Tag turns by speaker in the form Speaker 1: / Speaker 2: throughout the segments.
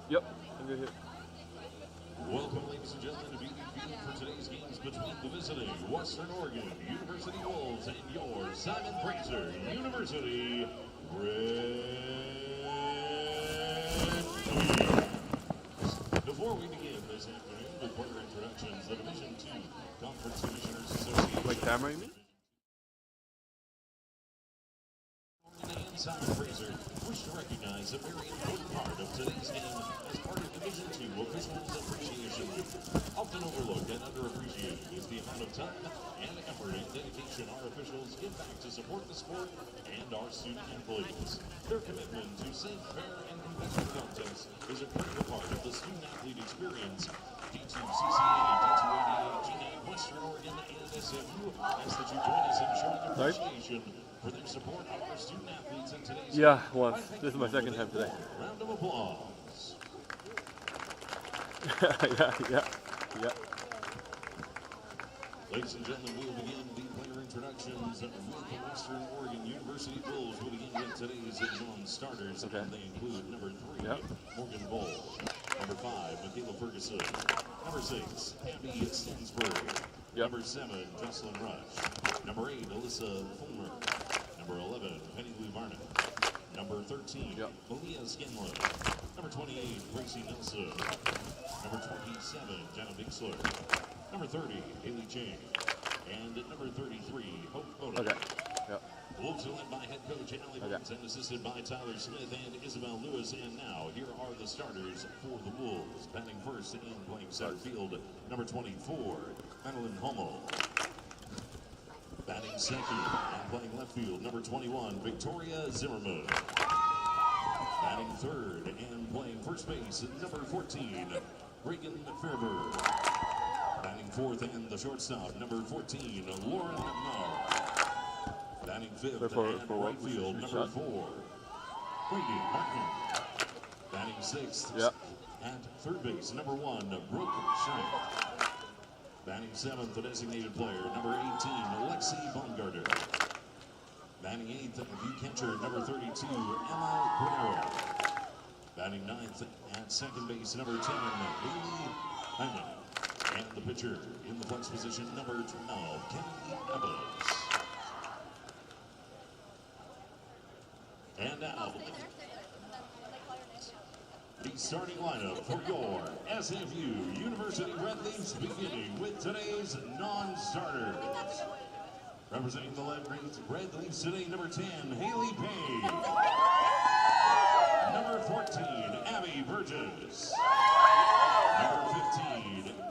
Speaker 1: Yep, I'm good here.
Speaker 2: Welcome, ladies and gentlemen, to Beauty Field for today's games between the visiting Western Oregon University Wolves and your Simon Fraser University Red Wings. Before we begin this afternoon with further introductions, the Division II Conference Commissioners Association.
Speaker 1: Like camera, you mean?
Speaker 2: And Simon Fraser wish to recognize a very important part of today's game as part of Division II Officials Appreciation Week. Often overlooked and underappreciated is the amount of time and effort and dedication our officials give back to support the sport and our student athletes. Their commitment to safe, fair, and competitive contests is a critical part of the student athlete experience. D2, CCA, D288, G9, Western Oregon, and SFU ask that you join us in showing appreciation for their support of our student athletes in today's
Speaker 1: Yeah, once. This is my second time today.
Speaker 2: Round of applause.
Speaker 1: yeah.
Speaker 2: Ladies and gentlemen, we'll begin the player introductions with the Western Oregon University Bulls. We'll begin with today's non-starters.
Speaker 1: Okay.
Speaker 2: They include number 3,
Speaker 1: Yep.
Speaker 2: Morgan Bull. Number 5, Michaela Ferguson. Number 6, Abby Stansbury.
Speaker 1: Yep.
Speaker 2: Number 7, Jocelyn Rush. Number 8, Alyssa Fulmer. Number 11, Penny Lou Barnett. Number 13,
Speaker 1: Yep.
Speaker 2: Malia Scanlon. Number 28, Gracie Nelson. Number 27, Jenna Bixler. Number 30, Haley Chang. And number 33, Hope Oda.
Speaker 1: Okay. Yep.
Speaker 2: The Wolves are led by head coach Allie Burns and assisted by Tyler Smith and Isabel Lewis. And now, here are the starters for the Wolves. Batting first and playing center field, number 24, Madeline Hummel. Batting second and playing left field, number 21, Victoria Zimmerman. Batting third and playing first base, number 14, Reagan Fairberg. Batting fourth and the shortstop, number 14, Lauren Marr. Batting fifth and right field, number 4, Brady Martin. Batting sixth at third base, number 1, Brooke Shrink. Batting seventh, the designated player, number 18, Lexi Baumgarter. Batting eighth, the catcher, number 32, Emma Guerrero. Batting ninth at second base, number 10, Haley Hyman. And the pitcher in the flex position, number 12, Kennedy Evans. And now, the starting lineup for your SFU University Red Leafs, beginning with today's non-starters. Representing the Red Leafs today, number 10, Haley Page. Number 14, Abby Burgess. Number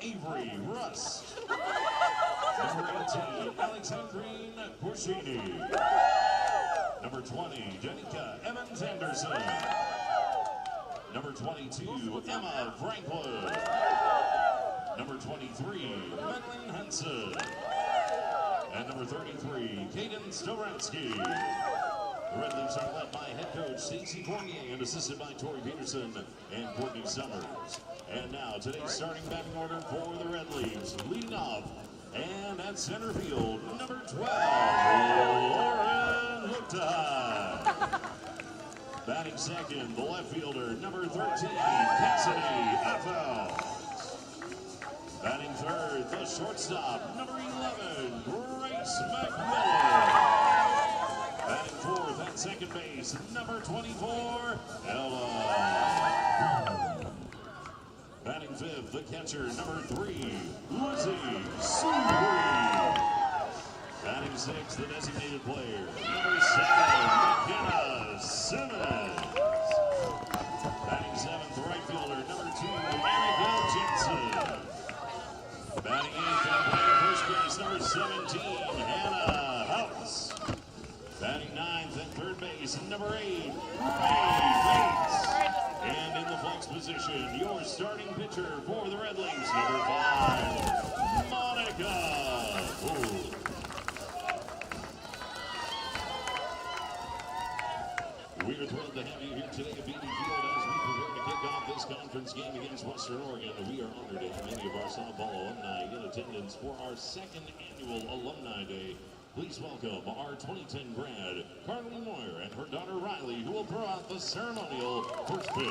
Speaker 2: 15, Avery Rust. Number 18, Alexandrine Bushini. Number 20, Jenica Evans Anderson. Number 22, Emma Franklin. Number 23, Madeline Hansen. And number 33, Kaden Storansky. The Red Leafs are led by head coach Stacey Fournier and assisted by Tori Peterson and Courtney Summers. And now today's starting batting order for the Red Leafs, leading off and at center field, number 12, Lauren Lupta. Batting second, the left fielder, number 13, Cassidy Affel. Batting third, the shortstop, number 11, Grace McMillan. Batting fourth at second base, number 24, Ella. Batting fifth, the catcher, number 3, Lizzie Subri. Batting sixth, the designated player, number 7, McKenna Simmons. Batting seventh, the right fielder, number 2, Erica Jensen. Batting eighth and playing first base, number 17, Hannah House. Batting ninth and third base, number 8, Ray Bates. And in the flex position, your starting pitcher for the Red Leafs, number 5, Monica. Ooh. We are thrilled to have you here today at Beatty Field as we prepare to kick off this conference game against Western Oregon. We are honored to have many of our softball alumni in attendance for our second annual Alumni Day. Please welcome our 2010 grad, Carly Moyer, and her daughter Riley, who will throw out the ceremonial first pitch.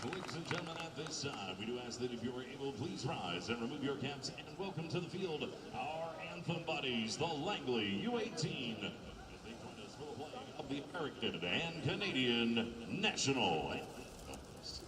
Speaker 2: Ladies and gentlemen, at this time, we do ask that if you are able, please rise and remove your caps and welcome to the field our anthem buddies, the Langley U18, as they join us for the playing of the American and Canadian national anthems.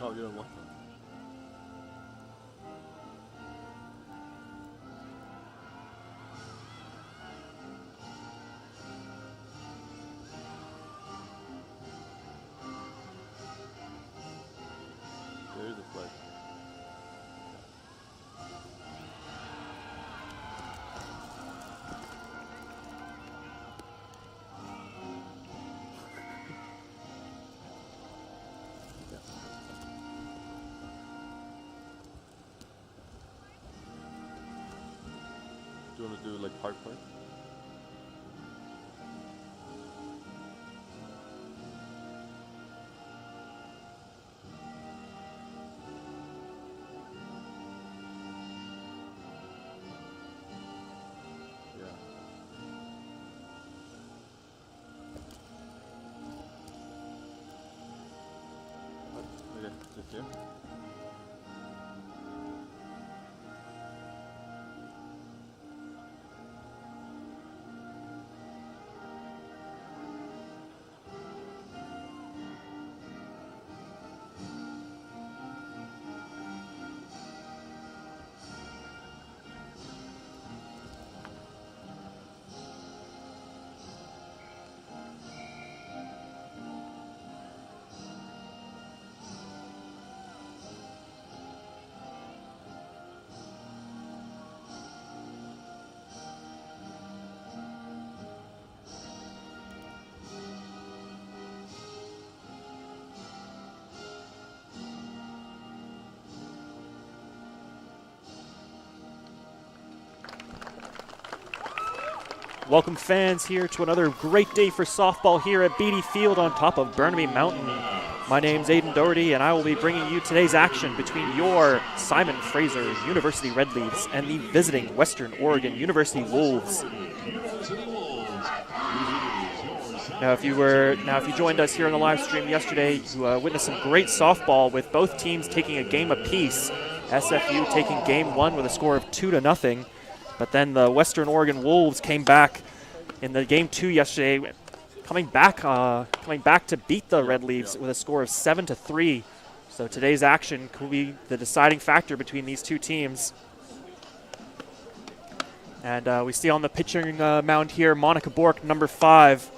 Speaker 1: Oh, you're on one. There is a flag. Do you want to do like hard part? Yeah. Okay, just here.
Speaker 3: Welcome fans here to another great day for softball here at Beatty Field on top of Burnaby Mountain. My name's Aiden Doherty and I will be bringing you today's action between your Simon Fraser University Red Leaves and the visiting Western Oregon University Wolves. Now if you joined us here on the live stream yesterday, you witnessed some great softball with both teams taking a game apiece. SFU taking game one with a score of 2-0. But then the Western Oregon Wolves came back in the game two yesterday, coming back to beat the Red Leaves with a score of 7-3. So today's action could be the deciding factor between these two teams. And we see on the pitching mound here, Monica Bork, number 5.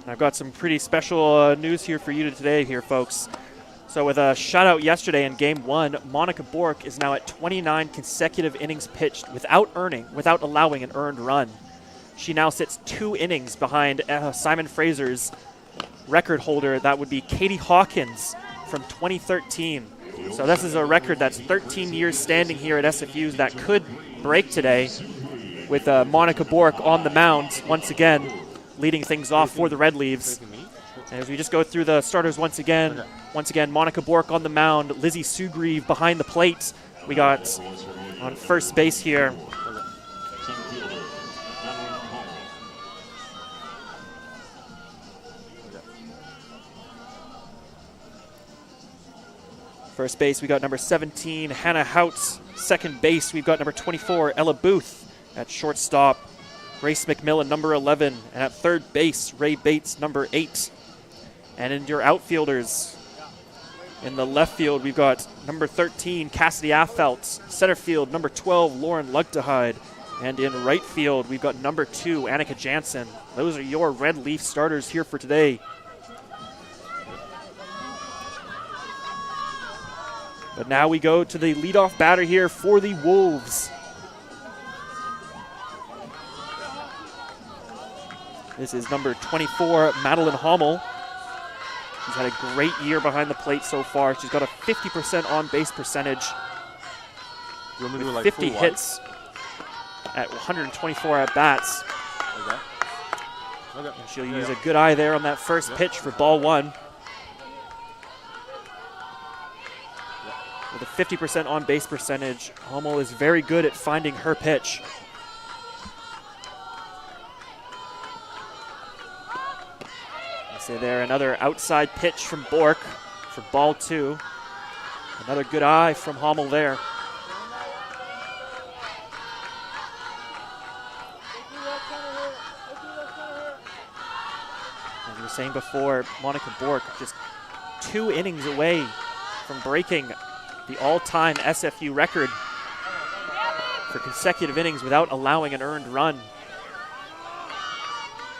Speaker 3: And I've got some pretty special news here for you today here, folks. So with a shutout yesterday in Game 1, Monica Bork is now at 29 consecutive innings pitched without allowing an earned run. She now sits 2 innings behind Simon Fraser's record holder. That would be Katie Hawkins from 2013. So this is a record that's 13 years standing here at SFU that could break today with Monica Bork on the mound once again, leading things off for the Red Leaves. And as we just go through the starters once again, Monica Bork on the mound, Lizzie Sugrieve behind the plate. We got on first base here. First base, we got number 17, Hannah Hout. Second base, we've got number 24, Ella Booth at shortstop. Grace McMillan, number 11. And at third base, Ray Bates, number 8. And in your outfielders, in the left field, we've got number 13, Cassidy Affelt. Center field, number 12, Lauren Lugdehide. And in right field, we've got number 2, Annika Jansen. Those are your Red Leaf starters here for today. But now we go to the leadoff batter here for the Wolves. This is number 24, Madeline Hommel. She's had a great year behind the plate so far. She's got a 50% on-base percentage.
Speaker 1: You want me to do like
Speaker 3: 50 hits at 124 at-bats.
Speaker 1: Okay. Okay.
Speaker 3: And she'll use a good eye there on that first pitch for ball 1. With a 50% on-base percentage, Hommel is very good at finding her pitch. So there, another outside pitch from Bork for ball 2. Another good eye from Hommel there. As we were saying before, Monica Bork just 2 innings away from breaking the all-time SFU record for consecutive innings without allowing an earned run.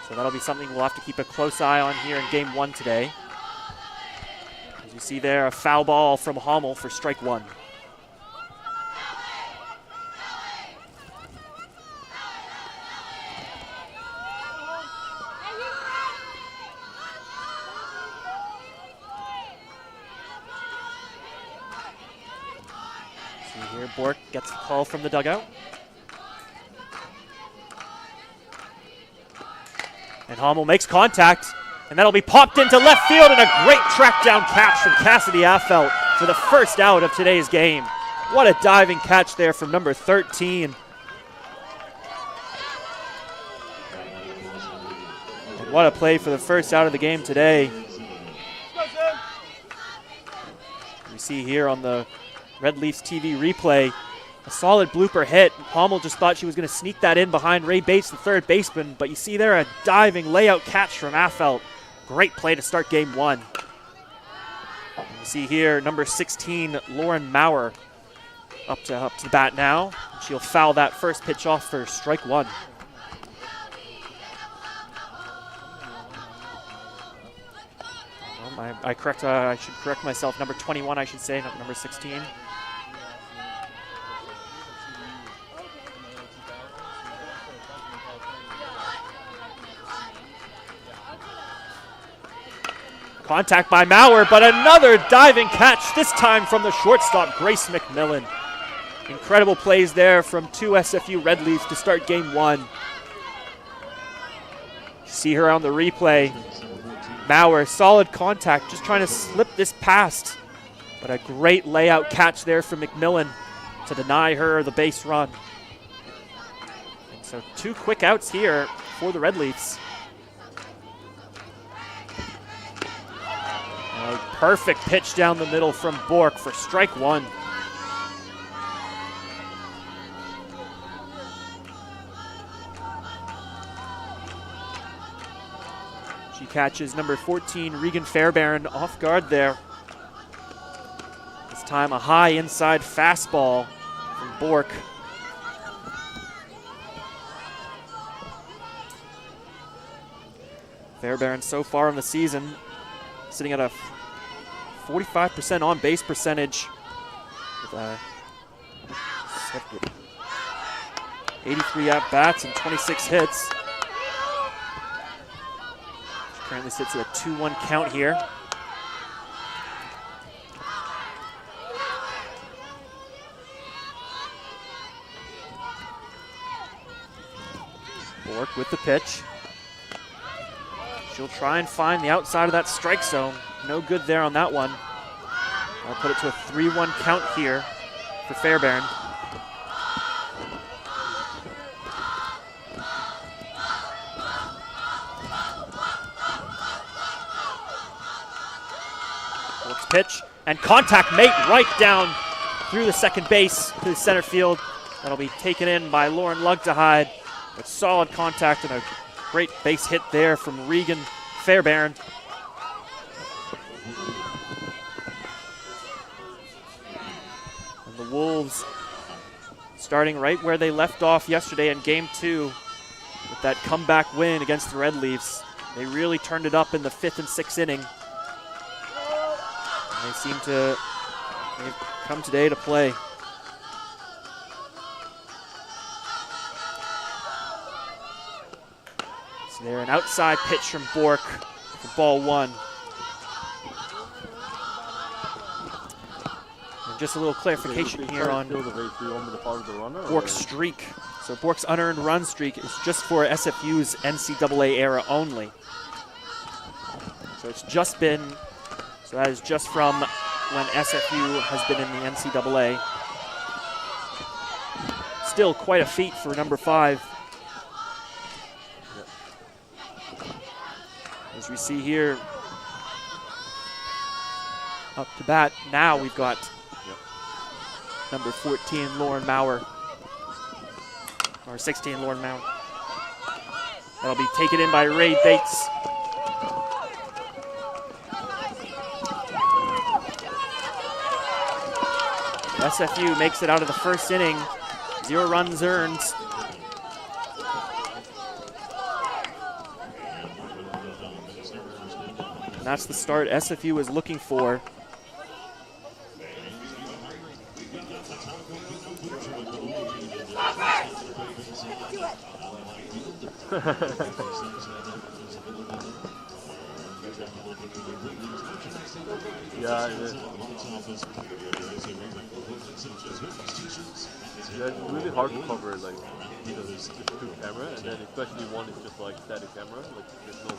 Speaker 3: So that'll be something we'll have to keep a close eye on here in game 1 today. As you see there, a foul ball from Hommel for strike 1. See here, Bork gets the call from the dugout. And Hommel makes contact, and that'll be popped into left field, and a great track down catch from Cassidy Affelt for the first out of today's game. What a diving catch there from number 13. And what a play for the first out of the game today. We see here on the Red Leafs TV replay, a solid blooper hit. Hommel just thought she was going to sneak that in behind Ray Bates, the third baseman, but you see there a diving layout catch from Affelt. Great play to start game 1. And you see here number 16, Lauren Maurer, up to the bat now. She'll foul that first pitch off for strike 1. I should correct myself. Number 21, I should say, not number 16. Contact by Maurer, but another diving catch, this time from the shortstop, Grace McMillan. Incredible plays there from 2 SFU Red Leafs to start game 1. See her on the replay. Maurer, solid contact, just trying to slip this past. But a great layout catch there from McMillan to deny her the base run. And so 2 quick outs here for the Red Leafs. A perfect pitch down the middle from Bork for strike 1. She catches number 14, Regan Fairbairn, off guard there. This time a high inside fastball from Bork. Fairbairn so far in the season sitting at a 45% on base percentage with 83 at bats and 26 hits. She currently sits at a 2-1 count here. Bork with the pitch. She'll try and find the outside of that strike zone. No good there on that one. I'll put it to a 3-1 count here for Fairbairn. Bork's pitch and contact mate right down through the second base to the center field. That'll be taken in by Lauren Lugdehide. But solid contact and a great base hit there from Regan Fairbairn. And the Wolves starting right where they left off yesterday in Game 2 with that comeback win against the Red Leafs. They really turned it up in the 5th and 6th inning. And they seem to come today to play. So there, an outside pitch from Bork for ball 1. And just a little clarification here on Bork's streak. So Bork's unearned run streak is just for SFU's NCAA era only. So it's just been, so that is just from when SFU has been in the NCAA. Still quite a feat for number 5. As we see here, up to bat, now we've got number 14, Lauren Maurer. Or 16, Lauren Maurer. That'll be taken in by Ray Bates. SFU makes it out of the first inning. 0 runs earned. And that's the start SFU is looking for.
Speaker 1: Yeah, it is. Yeah, it's really hard to cover, like, because it's just 2 camera, and then especially one is just like static camera, like there's no.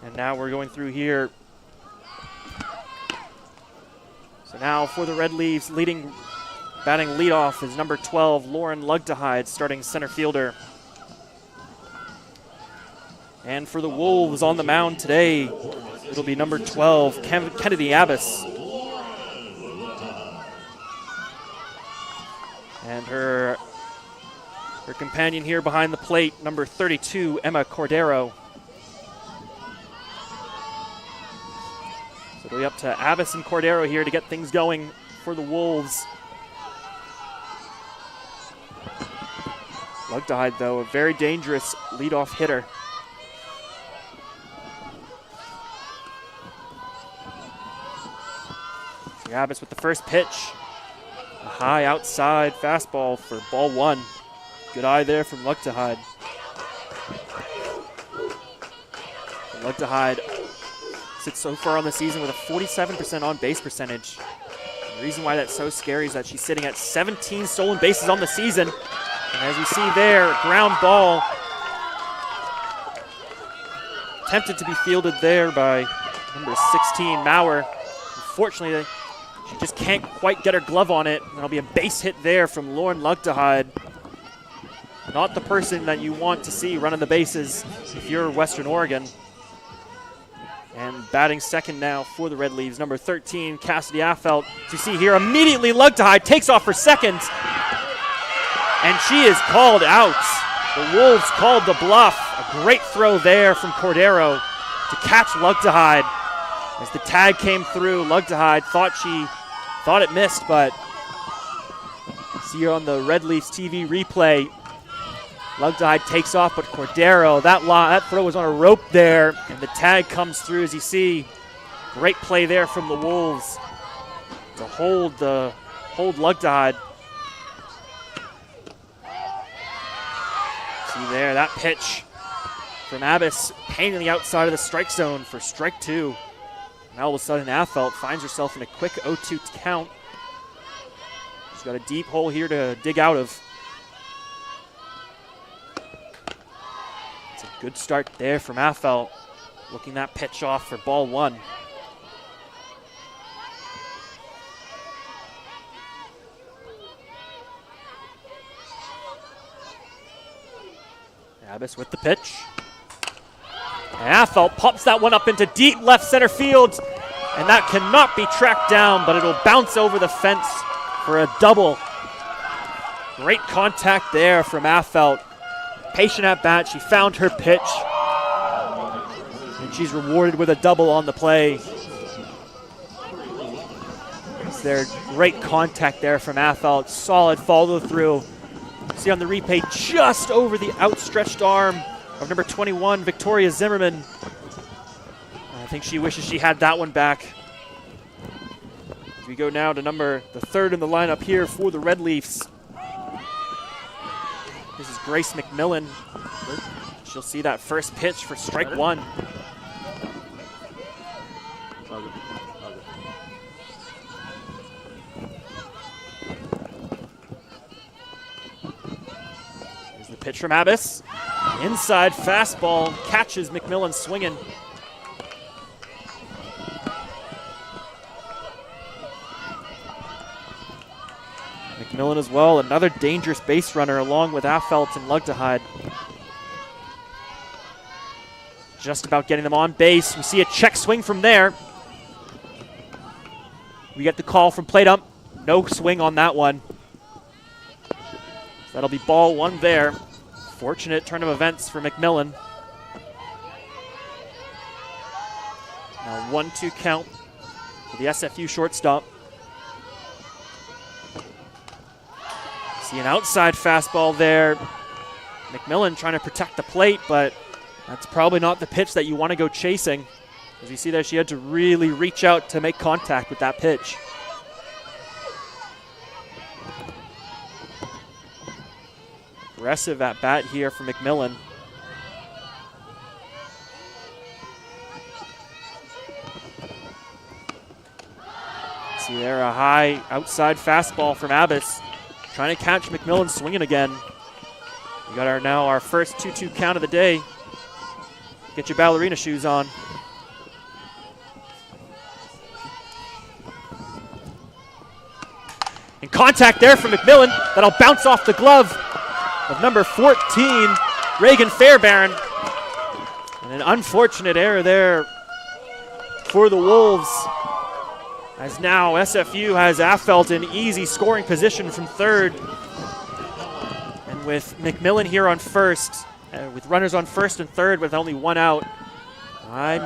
Speaker 3: And now we're going through here. So now for the Red Leafs, batting leadoff is number 12, Lauren Lugtehide, starting center fielder. And for the Wolves on the mound today, it'll be number 12, Kennedy Abbas. And her companion here behind the plate, number 32, Emma Cordero. So it'll be up to Abbas and Cordero here to get things going for the Wolves. Lugtehide, though, a very dangerous leadoff hitter. So Abbas with the first pitch. A high outside fastball for ball 1. Good eye there from Lugtehide. Lugtehide sits so far on the season with a 47% on-base percentage. The reason why that's so scary is that she's sitting at 17 stolen bases on the season. And as we see there, ground ball attempted to be fielded there by number 16, Maurer. Unfortunately, she just can't quite get her glove on it. That'll be a base hit there from Lauren Lugtehide. Not the person that you want to see running the bases if you're Western Oregon. And batting second now for the Red Leaves, number 13, Cassidy Affelt. As you see here, immediately Lugtehide takes off for second. And she is called out. The Wolves called the bluff. A great throw there from Cordero to catch Lugtehide. As the tag came through, Lugtehide thought it missed, but see here on the Red Leafs TV replay, Lugtehide takes off, but Cordero, that throw was on a rope there, and the tag comes through as you see. Great play there from the Wolves to hold Lugtehide. See there, that pitch from Abbas, painting the outside of the strike zone for strike 2. Now all of a sudden, Affelt finds herself in a quick 0-2 count. She's got a deep hole here to dig out of. It's a good start there from Affelt, looking that pitch off for ball 1. Abbas with the pitch. And Affelt pops that one up into deep left center field. And that cannot be tracked down, but it'll bounce over the fence for a double. Great contact there from Affelt. Patient at bat, she found her pitch. And she's rewarded with a double on the play. Is there great contact there from Affelt, solid follow through. See on the replay, just over the outstretched arm of number 21, Victoria Zimmerman. I think she wishes she had that one back. We go now to the third in the lineup here for the Red Leafs. This is Grace McMillan. She'll see that first pitch for strike one. Here's the pitch from Abbas. Inside fastball, catches McMillan swinging. McMillan as well, another dangerous base runner along with Affelt and Lugdehide. Just about getting them on base. We see a check swing from there. We get the call from plate ump. No swing on that one. So that'll be ball one there. Fortunate turn of events for McMillan. Now 1-2 count for the SFU shortstop. See an outside fastball there. McMillan trying to protect the plate, but that's probably not the pitch that you want to go chasing. As you see there, she had to really reach out to make contact with that pitch. Aggressive at bat here for McMillan. See there, a high outside fastball from Abbas. Trying to catch McMillan swinging again. We got our first 2-2 count of the day. Get your ballerina shoes on. And contact there from McMillan. That'll bounce off the glove of number 14, Reagan Fairbairn. And an unfortunate error there for the Wolves. As now SFU has Affelt in easy scoring position from third. And with McMillan here on first, with runners on first and third with only one out, I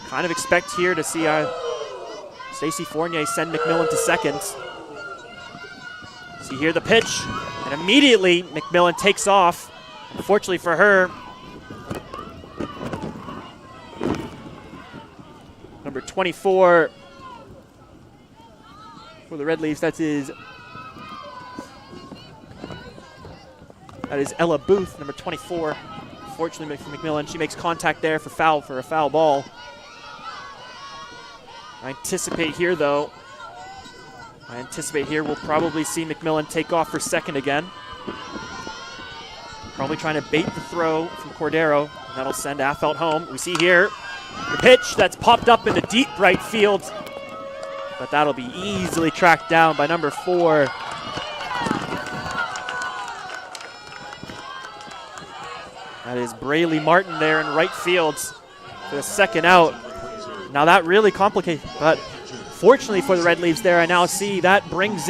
Speaker 3: kind of expect here to see Stacey Fournier send McMillan to second. See here the pitch, and immediately McMillan takes off. Unfortunately for her, number 24, for the Red Leafs, that is Ella Booth, number 24. Fortunately for McMillan, she makes contact there for a foul ball. I anticipate here we'll probably see McMillan take off for second again. Probably trying to bait the throw from Cordero, and that'll send Affelt home. We see here the pitch that's popped up into deep right field, but that'll be easily tracked down by number 4. That is Braylee Martin there in right field for the second out. Now that really complicates, but fortunately for the Red Leafs there, I now see that drives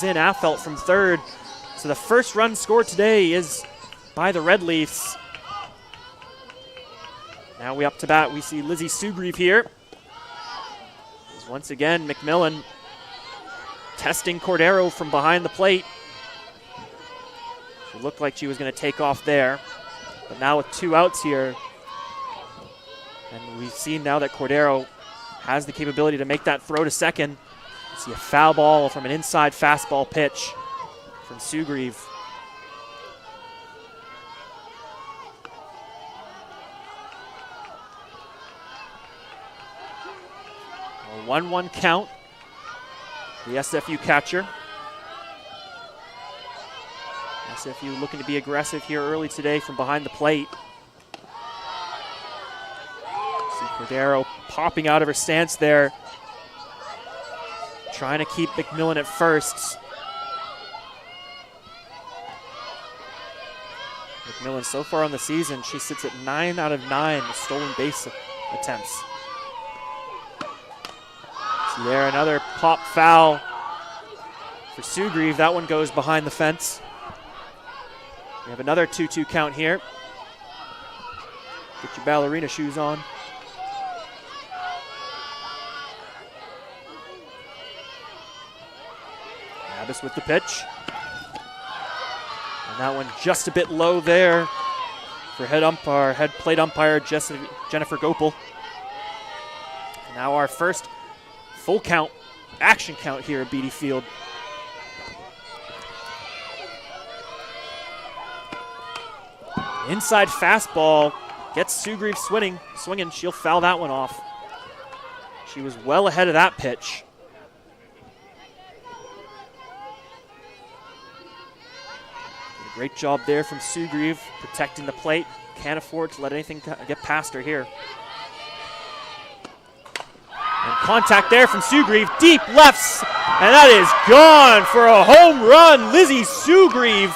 Speaker 3: in Affelt from third. So the first run scored today is by the Red Leafs. Now we up to bat, we see Lizzie Sugrieve here. Once again, McMillan testing Cordero from behind the plate. She looked like she was going to take off there. But now with 2 outs here, and we've seen now that Cordero has the capability to make that throw to second. You see a foul ball from an inside fastball pitch from Sugrieve. A 1-1 count. The SFU catcher. SFU looking to be aggressive here early today from behind the plate. See Cordero popping out of her stance there. Trying to keep McMillan at first. McMillan, so far on the season, she sits at 9 out of 9 stolen base attempts. See there, another pop foul for Sugrieve. That one goes behind the fence. We have another 2-2 count here. Get your ballerina shoes on. Abbas with the pitch. And that one just a bit low there for head plate umpire Jennifer Gopel. Now our first full count, action count here at Beatty Field. Inside fastball gets Sugrieve swinging. She'll foul that one off. She was well ahead of that pitch. Great job there from Sugrieve, protecting the plate. Can't afford to let anything get past her here. And contact there from Sugrieve, deep lefts, and that is gone for a home run. Lizzie Sugrieve,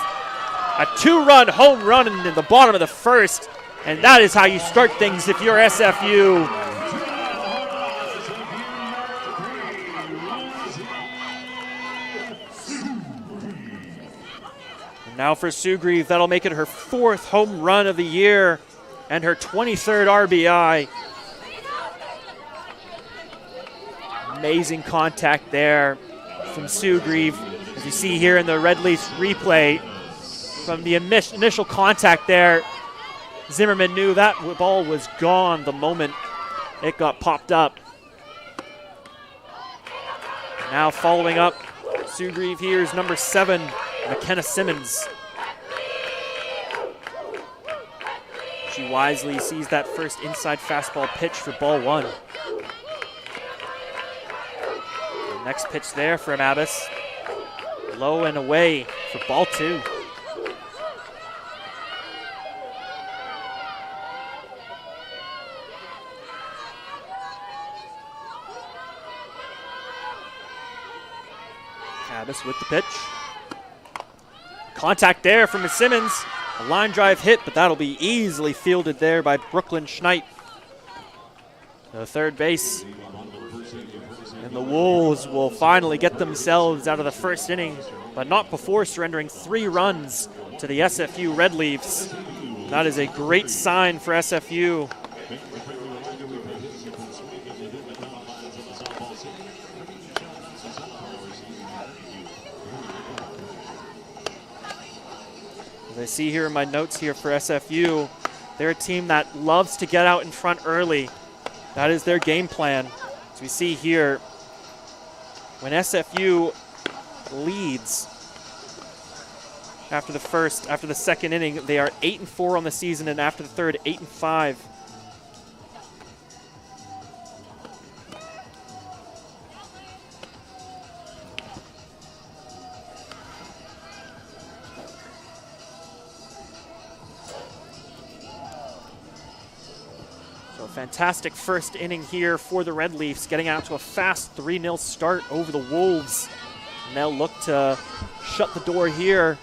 Speaker 3: a 2-run home run in the bottom of the first, and that is how you start things if you're SFU. Now for Sugrieve, that'll make it her 4th home run of the year and her 23rd RBI. Amazing contact there from Sugrieve. As you see here in the Red Leafs replay, from the initial contact there, Zimmerman knew that ball was gone the moment it got popped up. Now following up, Sugrieve here is number 7. McKenna Simmons. She wisely sees that first inside fastball pitch for ball 1. The next pitch there from Abbas. Low and away for ball 2. Abbas with the pitch. Contact there from Simmons. A line drive hit, but that'll be easily fielded there by Brooklyn Schneid. The third base. And the Wolves will finally get themselves out of the first inning, but not before surrendering 3 runs to the SFU Red Leafs. That is a great sign for SFU. I see here in my notes here for SFU, they're a team that loves to get out in front early. That is their game plan. As we see here, when SFU leads after the second inning, they are 8-4 on the season, and after the third, 8-5. Fantastic first inning here for the Red Leafs, getting out to a fast 3-0 start over the Wolves. And they'll look to shut the door here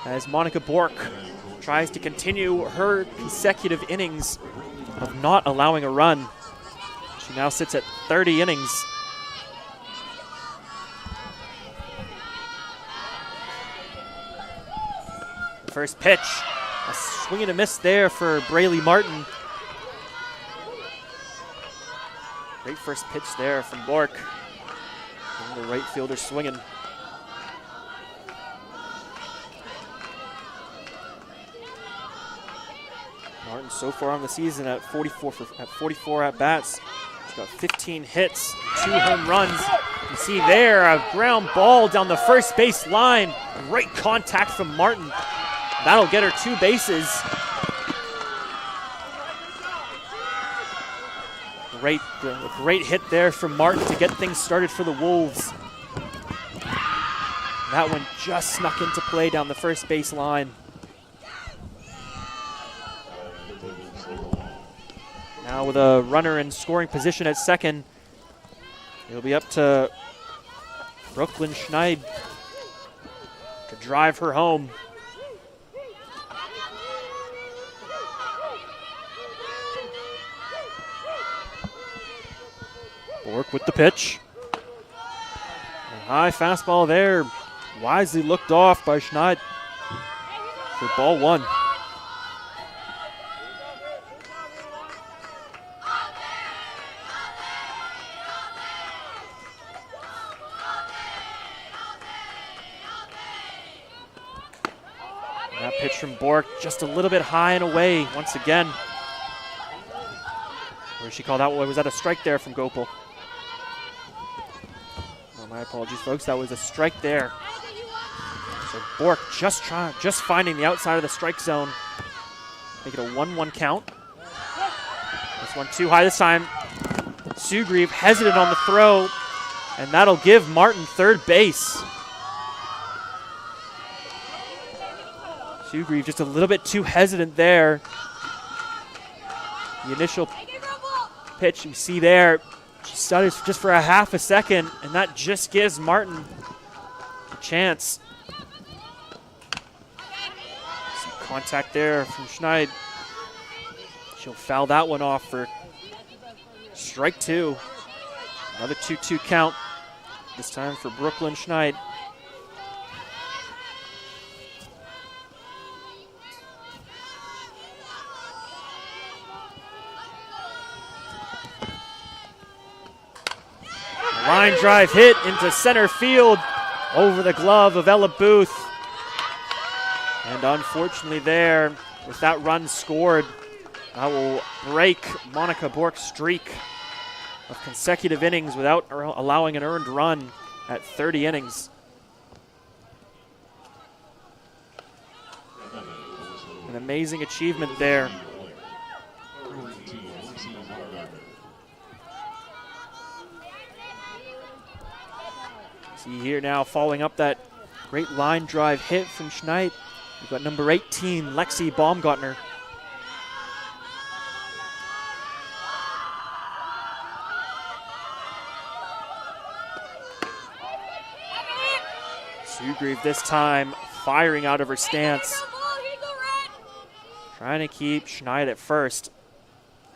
Speaker 3: as Monica Bork tries to continue her consecutive innings of not allowing a run. She now sits at 30 innings. The first pitch, a swing and a miss there for Braylee Martin. Great first pitch there from Bork. And the right fielder swinging. Martin so far on the season at 44 at bats. She's got 15 hits, 2 home runs. You see there a ground ball down the first base line. Great contact from Martin. That'll get her 2 bases. Great hit there from Martin to get things started for the Wolves. That one just snuck into play down the first base line. Now with a runner in scoring position at second, it'll be up to Brooklyn Schneid to drive her home. Bork with the pitch. A high fastball there. Wisely looked off by Schneid for ball one. That pitch from Bork just a little bit high and away once again. Or she called out, was that a strike there from Gopal? Oh, my apologies, folks. That was a strike there. So Bork just finding the outside of the strike zone. Make it a 1-1 count. This one too high this time. Sugrieve hesitant on the throw, and that'll give Martin third base. Sugrieve just a little bit too hesitant there. The initial pitch you see there, she stutters just for a half a second, and that just gives Martin a chance. Some contact there from Schneid. She'll foul that one off for strike two. Another 2-2 count, this time for Brooklyn Schneid. Line drive hit into center field over the glove of Ella Booth. And unfortunately there, with that run scored, that will break Monica Bork's streak of consecutive innings without allowing an earned run at 30 innings. An amazing achievement there. See here now, following up that great line drive hit from Schneid. We've got number 18, Lexi Baumgartner. Sugrieve this time firing out of her stance. Trying to keep Schneid at first.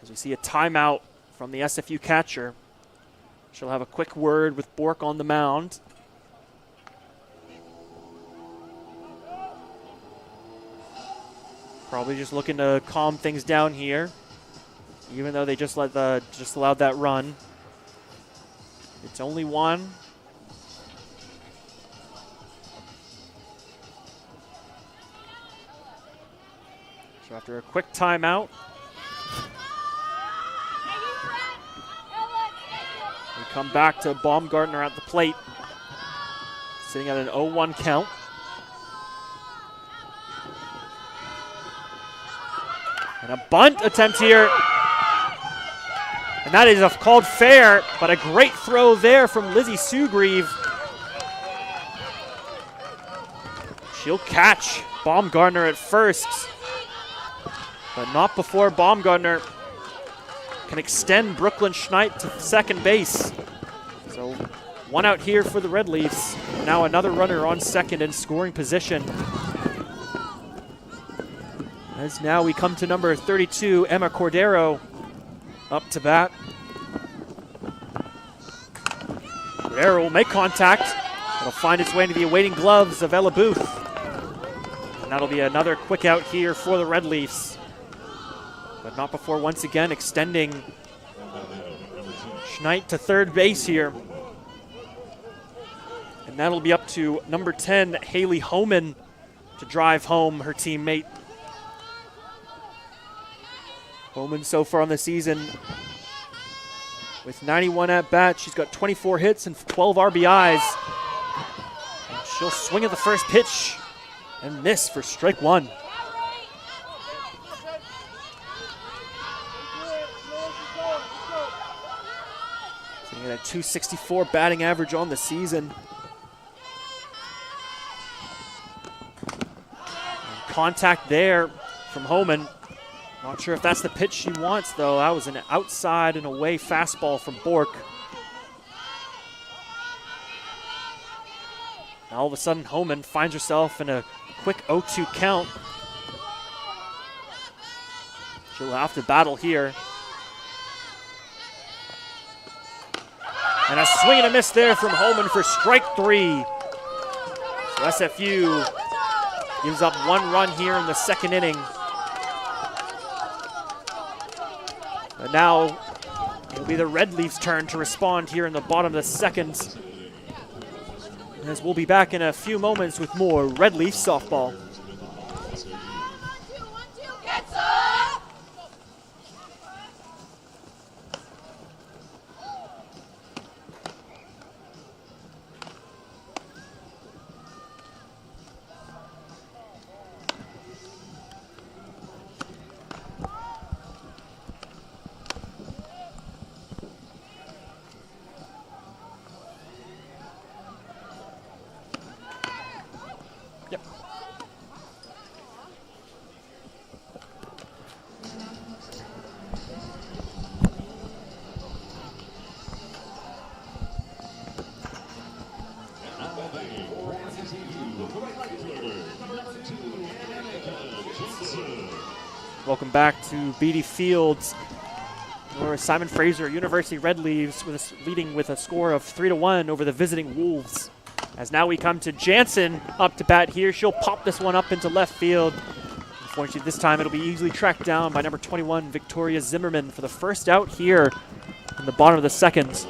Speaker 3: As we see a timeout from the SFU catcher. She'll have a quick word with Bork on the mound. Probably just looking to calm things down here, even though they just allowed that run. It's only one. So after a quick timeout, we come back to Baumgartner at the plate, sitting at an 0-1 count. And a bunt attempt here. And that is called fair, but a great throw there from Lizzie Sugrieve. She'll catch Baumgartner at first, but not before Baumgartner can extend Brooklyn Schneid to second base. So one out here for the Red Leafs. Now another runner on second in scoring position. As now we come to number 32, Emma Cordero, up to bat. Cordero will make contact. It'll find its way into the awaiting gloves of Ella Booth. And that'll be another quick out here for the Red Leafs. But not before once again extending Schneid to third base here. And that'll be up to number 10, Haley Homan, to drive home her teammate. Homan so far on the season with 91 at-bats. She's got 24 hits and 12 RBIs. And she'll swing at the first pitch and miss for strike one. Sitting at a .264 batting average on the season. And contact there from Homan. Not sure if that's the pitch she wants, though. That was an outside and away fastball from Bork. Now all of a sudden, Homan finds herself in a quick 0-2 count. She'll have to battle here. And a swing and a miss there from Holman for strike 3. So SFU gives up 1 run here in the second inning. But now it'll be the Red Leafs' turn to respond here in the bottom of the second. As we'll be back in a few moments with more Red Leaf softball. Welcome back to Beatty Fields, where Simon Fraser University Red Leaves leading with a score of 3-1 over the visiting Wolves. As now we come to Jansen up to bat here. She'll pop this one up into left field. Unfortunately, this time it'll be easily tracked down by number 21, Victoria Zimmerman, for the first out here in the bottom of the second.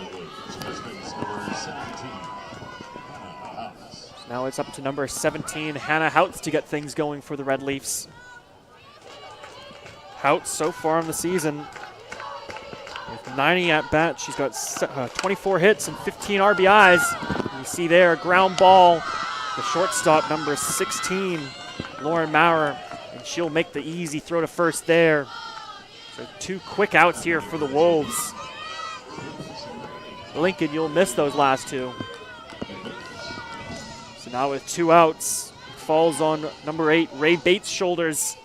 Speaker 3: Now it's up to number 17, Hannah Houts, to get things going for the Red Leafs. Houts so far in the season with 90 at bat. She's got 24 hits and 15 RBIs. You see there a ground ball. The shortstop, number 16, Lauren Maurer, and she'll make the easy throw to first there. So 2 quick outs here for the Wolves. Lincoln, you'll miss those last 2. So now with 2 outs, it falls on number 8, Ray Bates' shoulders.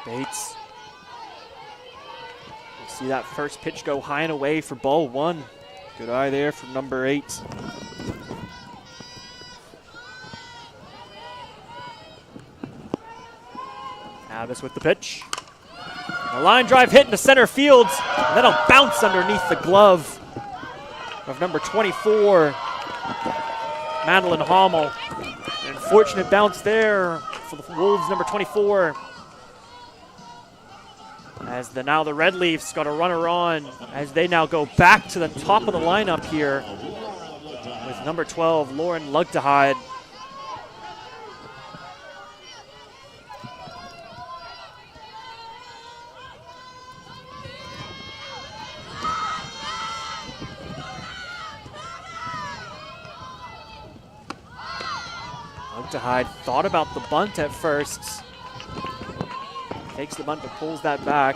Speaker 3: Bates. You see that first pitch go high and away for ball 1. Good eye there from number 8. Abbas with the pitch. A line drive hit into center field, and then a bounce underneath the glove of number 24, Madeline Hommel. An unfortunate bounce there for the Wolves, number 24. As now the Red Leafs got a runner on, as they now go back to the top of the lineup here with number 12, Lauren Lugdehide. Lugdehide thought about the bunt at first. Takes the bunt but pulls that back.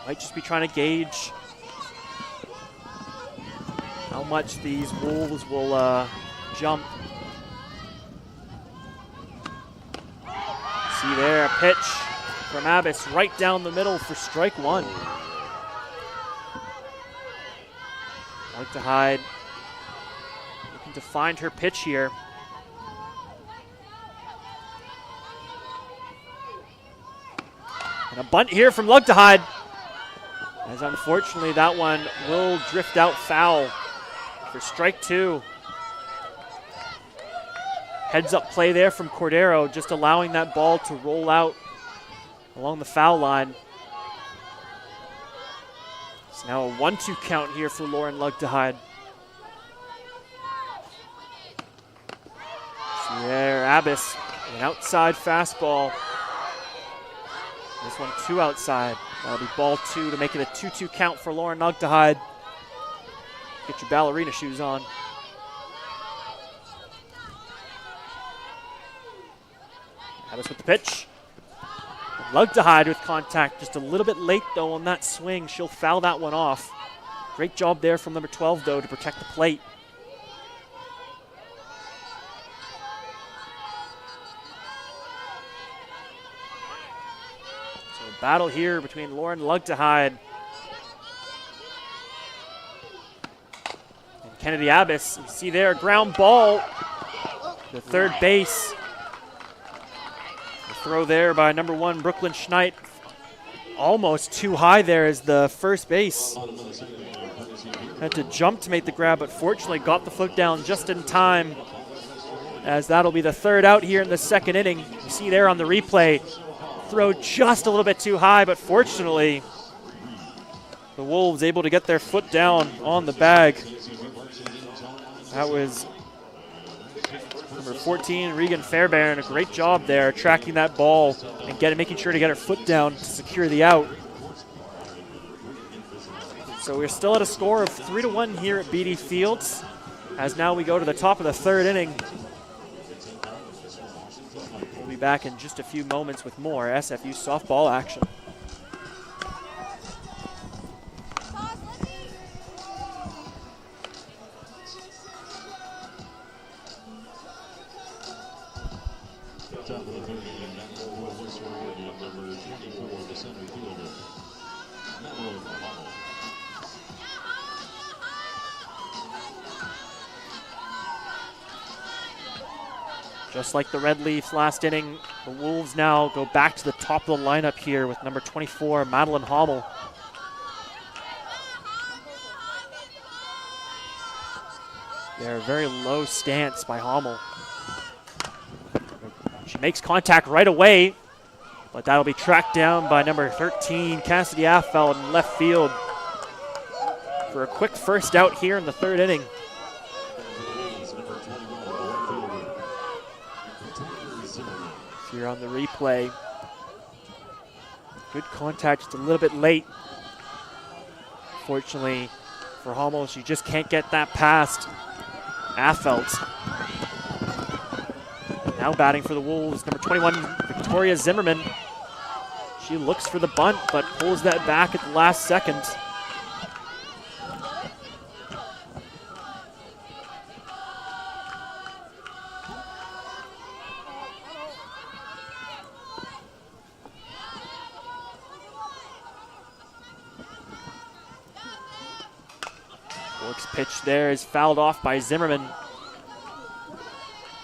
Speaker 3: Might just be trying to gauge how much these Wolves will jump. See there, a pitch from Abbas right down the middle for strike 1. Lugdehide looking to find her pitch here. And a bunt here from Lugdehide. As unfortunately that one will drift out foul for strike 2. Heads up play there from Cordero, just allowing that ball to roll out along the foul line. It's now a 1-2 count here for Lauren Lugdehide. See there, Abbas, an outside fastball. This one 2 outside. That'll be ball 2 to make it a 2-2 count for Lauren Lugdehide. Get your ballerina shoes on. Abbas with the pitch. Lugdehide with contact, just a little bit late though on that swing. She'll foul that one off. Great job there from number 12 though to protect the plate. Battle here between Lauren Lugdehide and Kennedy Abbas. You see there, ground ball to third base. The throw there by number 1, Brooklyn Schneid. Almost too high there as the first base. Had to jump to make the grab, but fortunately got the foot down just in time, as that'll be the third out here in the second inning. You see there on the replay, throw just a little bit too high, but fortunately the Wolves able to get their foot down on the bag. That was number 14, Regan Fairbairn. A great job there tracking that ball and making sure to get her foot down to secure the out. So we're still at a score of 3-1 here at BD Fields, as now we go to the top of the third inning. We'll be back in just a few moments with more SFU softball action.
Speaker 2: Top of the third inning, that ball was surrounded number 24, the center fielder, Madeline Hall.
Speaker 3: Just like the Red Leafs last inning, the Wolves now go back to the top of the lineup here with number 24, Madeline Hommel. They're a very low stance by Hommel. She makes contact right away, but that'll be tracked down by number 13, Cassidy Affeld in left field for a quick first out here in the third inning. Here on the replay, good contact, just a little bit late. Fortunately for Hommel, she just can't get that past Affeld. Now batting for the Wolves, number 21, Victoria Zimmerman. She looks for the bunt, but pulls that back at the last second. Bork's pitch there is fouled off by Zimmerman.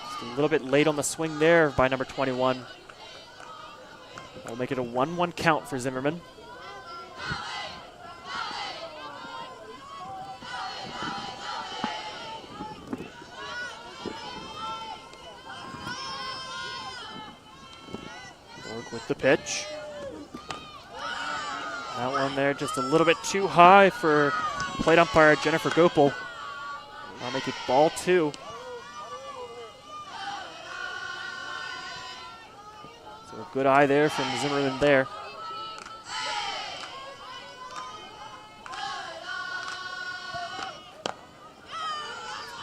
Speaker 3: Just a little bit late on the swing there by number 21. That'll make it a 1-1 count for Zimmerman. Bork with the pitch. That one there just a little bit too high for plate umpire Jennifer Gopel. I'll make it ball 2. So a good eye there from Zimmerman there.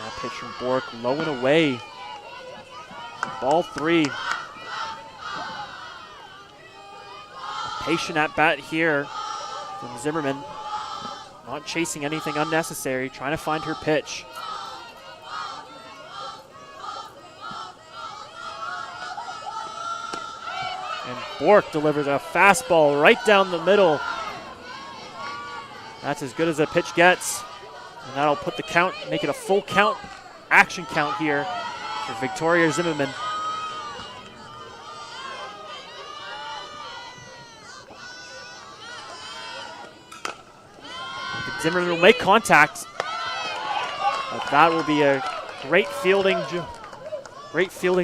Speaker 3: Now pitch from Bork, low and away. Ball 3. Patient at bat here from Zimmerman. Not chasing anything unnecessary, trying to find her pitch. And Bork delivers a fastball right down the middle. That's as good as a pitch gets. And that'll put the count, make it a full count, action count here for Victoria Zimmerman. Zimmerman will make contact, but that will be a great fielding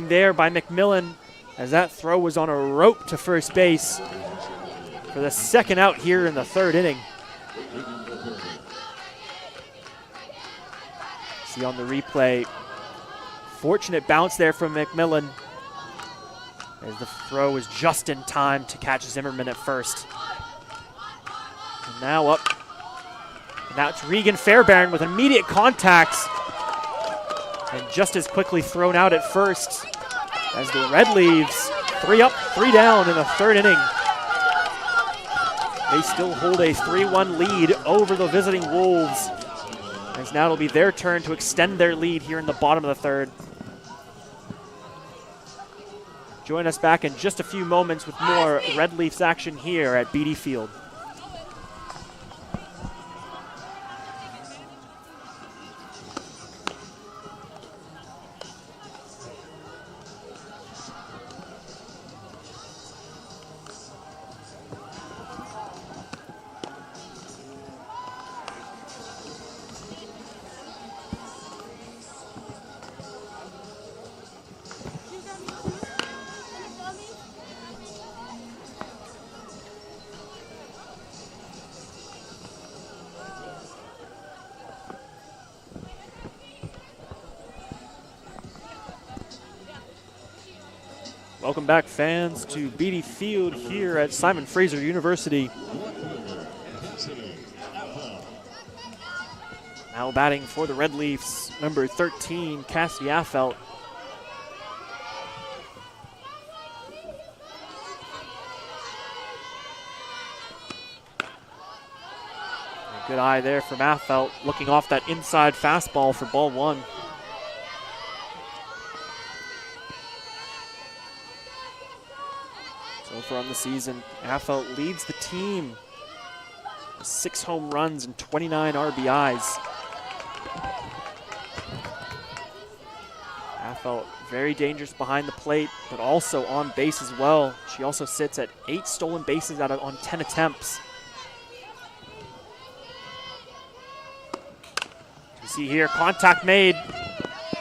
Speaker 3: there by McMillan, as that throw was on a rope to first base for the second out here in the third inning. See on the replay, fortunate bounce there from McMillan, as the throw was just in time to catch Zimmerman at first. And now up. Now it's Regan Fairbairn with immediate contact, and just as quickly thrown out at first as the Red Leaves 3 up, 3 down in the third inning. They still hold a 3-1 lead over the visiting Wolves, as now it'll be their turn to extend their lead here in the bottom of the third. Join us back in just a few moments with more Red Leafs action here at BD Field. Welcome back, fans, to Beatty Field here at Simon Fraser University. Now batting for the Red Leafs, number 13, Cassidy Affelt. Good eye there from Affelt, looking off that inside fastball for ball one. So far on the season, Affelt leads the team with 6 home runs and 29 RBIs. Affelt very dangerous behind the plate, but also on base as well. She also sits at 8 stolen bases on 10 attempts. You see here, contact made.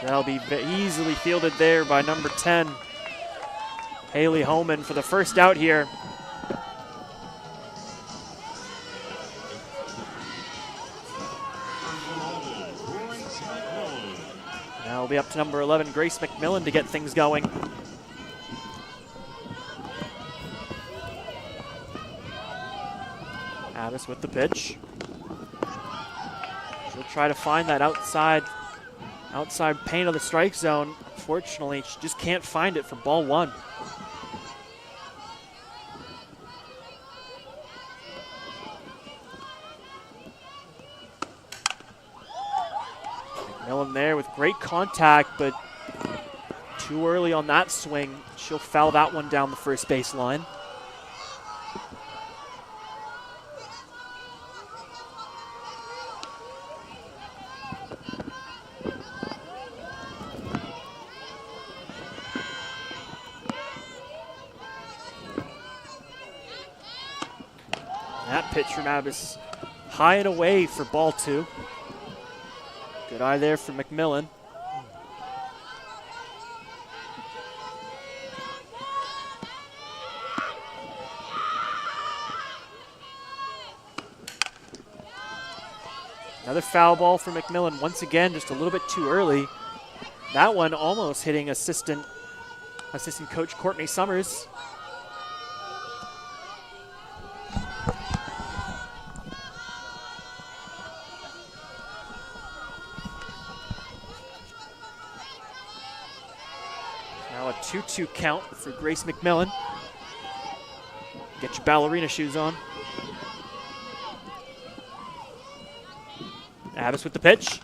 Speaker 3: That'll be easily fielded there by number 10, Haley Homan, for the first out here. Now it'll be up to number 11, Grace McMillan, to get things going. Addis with the pitch. She'll try to find that outside paint of the strike zone. Unfortunately, she just can't find it for ball one. McMillan there with great contact, but too early on that swing. She'll foul that one down the first base line. That pitch from Abbas, high and away for ball two. Good eye there for McMillan. Another foul ball for McMillan. Once again, just a little bit too early. That one almost hitting assistant coach Courtney Summers. Now a 2-2 count for Grace McMillan. Get your ballerina shoes on. Abbas with the pitch.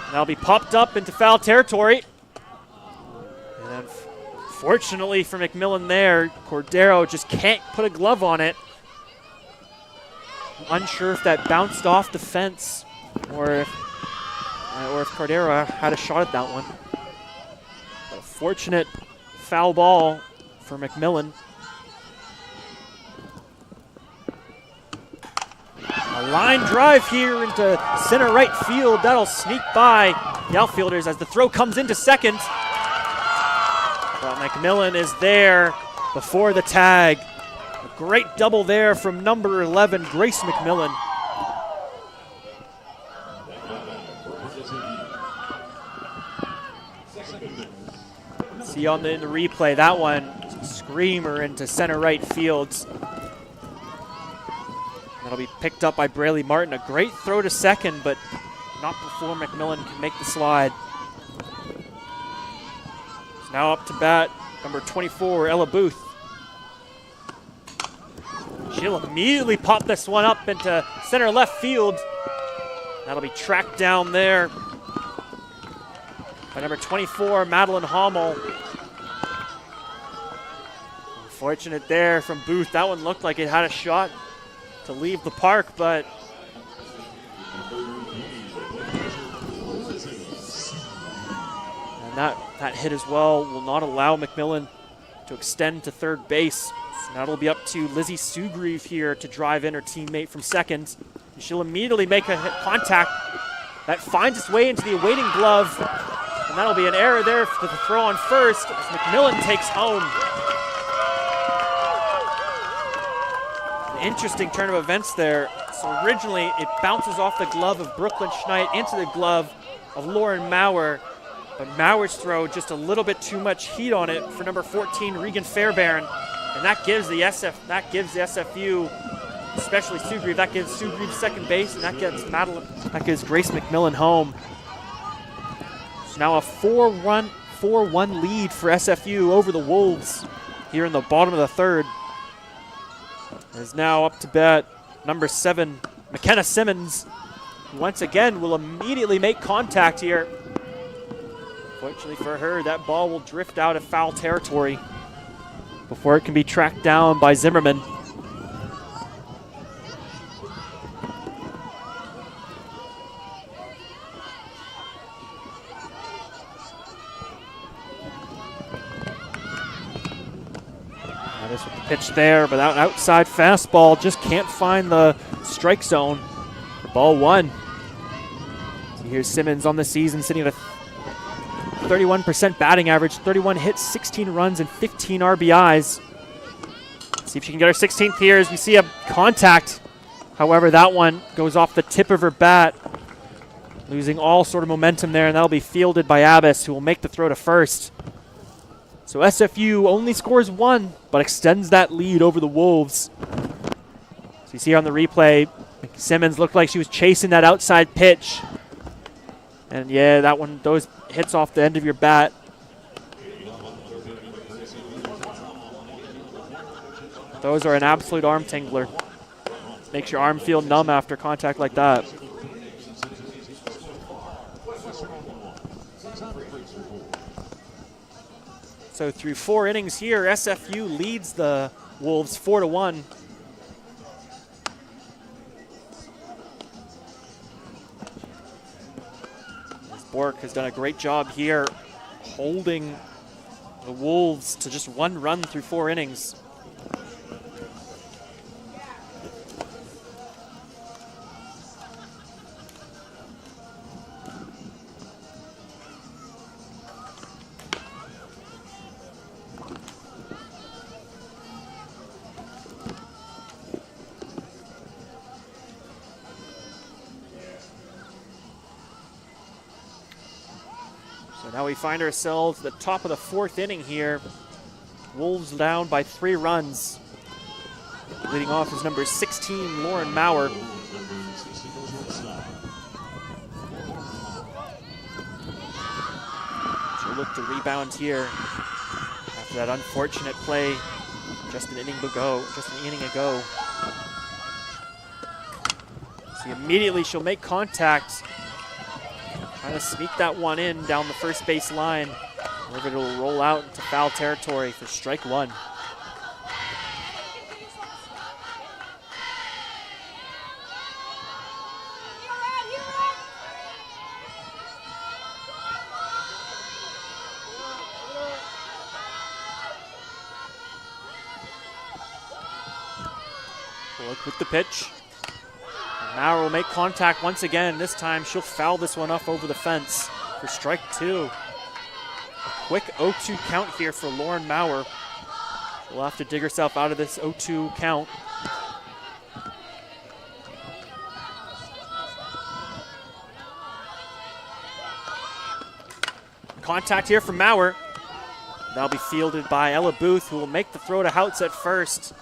Speaker 3: That'll be popped up into foul territory. And then fortunately for McMillan there, Cordero just can't put a glove on it. I'm unsure if that bounced off the fence or if Cordero had a shot at that one. But a fortunate foul ball for McMillan. A line drive here into center right field. That'll sneak by the outfielders as the throw comes into second. But McMillan is there before the tag. A great double there from number 11, Grace McMillan. See in the replay, that one screamer into center right field. That'll be picked up by Braley Martin. A great throw to second, but not before McMillan can make the slide. Now up to bat, number 24, Ella Booth. She'll immediately pop this one up into center left field. That'll be tracked down there by number 24, Madeline Hommel. Unfortunate there from Booth. That one looked like it had a shot to leave the park, but and that hit as well will not allow McMillan to extend to third base. So that'll be up to Lizzie Sugrieve here to drive in her teammate from second. And she'll immediately make a hit contact that finds its way into the awaiting glove, and that'll be an error there for the throw on first as McMillan takes home. Interesting turn of events there. So originally it bounces off the glove of Brooklyn Schneid into the glove of Lauren Maurer. But Mauer's throw, just a little bit too much heat on it for number 14, Regan Fairbairn. And that gives the SFU, especially Sue Grieve, that gives Sue Grieve second base, and that gives Grace McMillan home. So now a 4-1 lead for SFU over the Wolves here in the bottom of the third. Is now up to bat number 7, McKenna Simmons, who once again will immediately make contact here. Fortunately for her, that ball will drift out of foul territory before it can be tracked down by Zimmerman. That is with the pitch there, but that outside fastball just can't find the strike zone. Ball 1. So here's Simmons on the season sitting at a 31% batting average, 31 hits, 16 runs, and 15 RBIs. Let's see if she can get her 16th here as we see a contact. However, that one goes off the tip of her bat, losing all sort of momentum there, and that'll be fielded by Abbas, who will make the throw to first. So SFU only scores 1, but extends that lead over the Wolves. So you see on the replay, Simmons looked like she was chasing that outside pitch. And yeah, that one, those hits off the end of your bat. Those are an absolute arm tingler. Makes your arm feel numb after contact like that. So through 4 innings here, SFU leads the Wolves 4-1. Bork has done a great job here holding the Wolves to just 1 run through 4 innings. Now we find ourselves at the top of the 4th inning here. Wolves down by 3 runs. Leading off is number 16, Lauren Mauer. She'll look to rebound here after that unfortunate play just an inning ago. See, immediately she'll make contact. Trying to sneak that one in down the first base line. However, it'll roll out into foul territory for strike 1. Look with the pitch. Mauer will make contact once again. This time she'll foul this one up over the fence for strike 2. A quick 0-2 count here for Lauren Mauer. She'll have to dig herself out of this 0-2 count. Contact here from Mauer. That'll be fielded by Ella Booth, who will make the throw to Houts at first.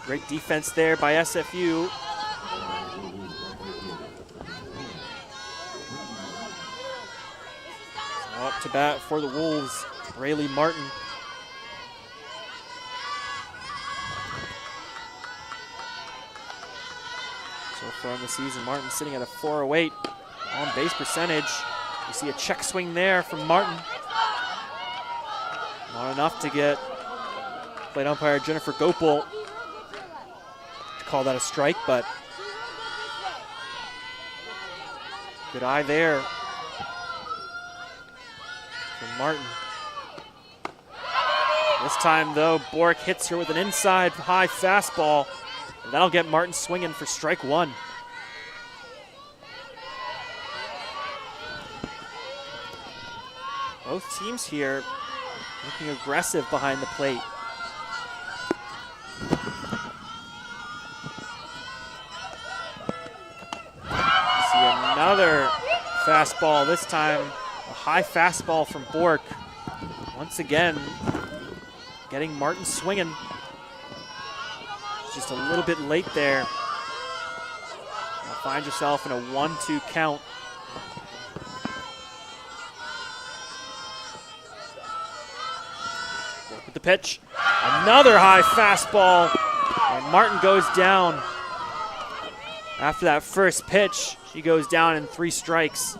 Speaker 3: Great defense there by SFU. Now up to bat for the Wolves, Rayleigh Martin. So far in the season, Martin sitting at a 408 on base percentage. You see a check swing there from Martin. Not enough to get plate umpire Jennifer Gopal to call that a strike, but good eye there from Martin. This time, though, Bork hits her with an inside high fastball, and that'll get Martin swinging for strike 1. Both teams here looking aggressive behind the plate. Another fastball, this time a high fastball from Bork. Once again, getting Martin swinging. Just a little bit late there. Now find yourself in a 1-2 count. Bork with the pitch. Another high fastball. And Martin goes down. After that first pitch, she goes down in 3 strikes.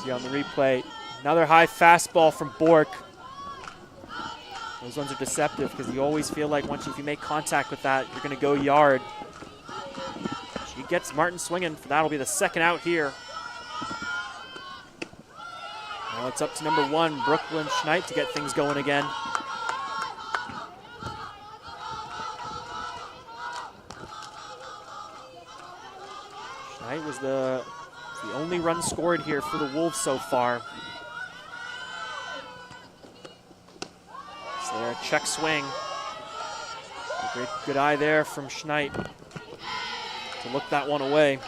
Speaker 3: See on the replay, another high fastball from Bork. Those ones are deceptive because you always feel like if you make contact with that, you're going to go yard. She gets Martin swinging. That'll be the second out here. Now it's up to number 1, Brooklyn Schneid, to get things going again. Schneid was the only run scored here for the Wolves so far. So there, check swing. A good eye there from Schneid to look that one away.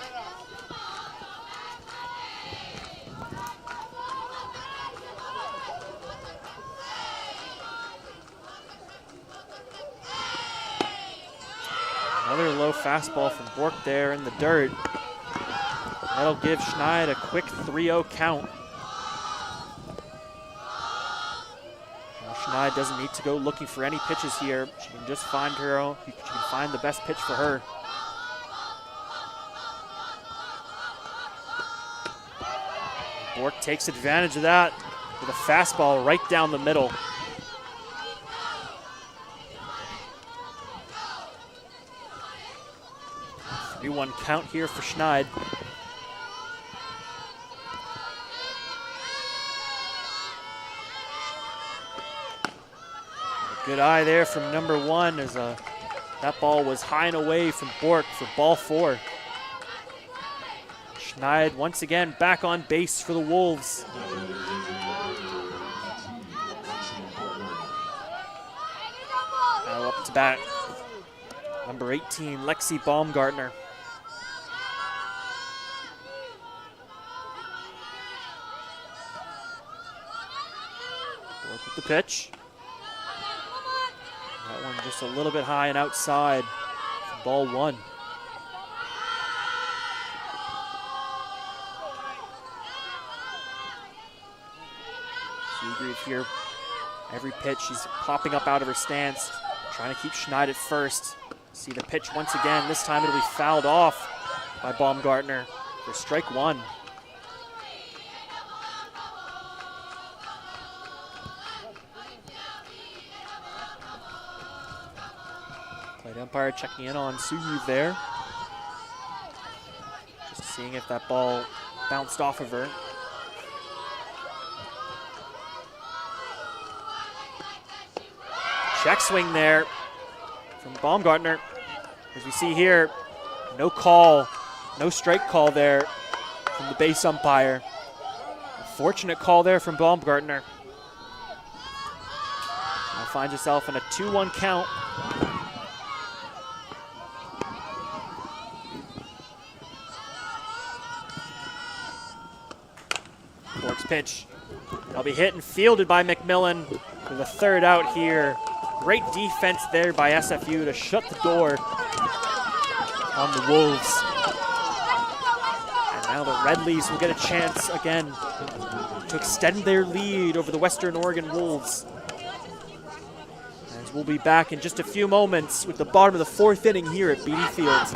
Speaker 3: Another low fastball from Bork there in the dirt. That'll give Schneid a quick 3-0 count. Now Schneid doesn't need to go looking for any pitches here. She can just find her own. She can find the best pitch for her. Bork takes advantage of that with a fastball right down the middle. 3-1 count here for Schneid. Good eye there from number 1 as that ball was high and away from Bork for ball 4. Schneid once again back on base for the Wolves. Now up to bat, number 18, Lexi Baumgartner. Bork with the pitch. That one just a little bit high and outside for ball 1. Seagrave here, every pitch she's popping up out of her stance, trying to keep Schneid at first. See the pitch once again. This time it'll be fouled off by Baumgartner for strike 1. Plate umpire checking in on Suyu there. Just seeing if that ball bounced off of her. Check swing there from Baumgartner. As we see here, no call, no strike call there from the base umpire. A fortunate call there from Baumgartner. Now find yourself in a 2-1 count. Bork's pitch. That'll be hit and fielded by McMillan for the third out here. Great defense there by SFU to shut the door on the Wolves. And now the Redleys will get a chance again to extend their lead over the Western Oregon Wolves. As we'll be back in just a few moments with the bottom of the 4th inning here at Beatty Field.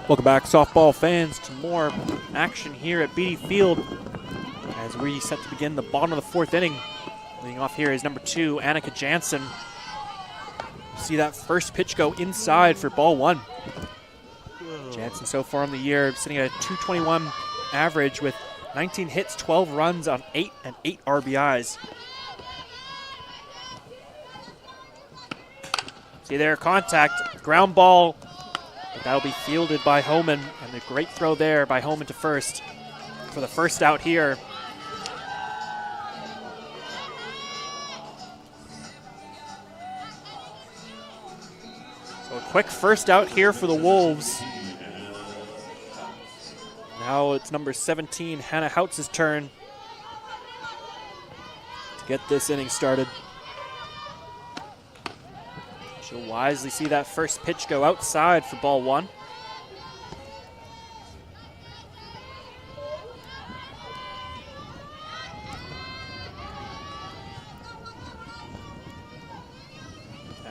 Speaker 3: Welcome back, softball fans, to more action here at Beatty Field as we set to begin the bottom of the fourth inning. Leading off here is number 2, Annika Jansen. See that first pitch go inside for ball 1. Jansen so far in the year sitting at a .221 average with 19 hits, 12 runs on 8 RBIs. See there, contact, ground ball. But that'll be fielded by Homan, and a great throw there by Homan to first for the first out here. So a quick first out here for the Wolves. Now it's number 17, Hannah Houtz's turn to get this inning started. She'll wisely see that first pitch go outside for ball 1.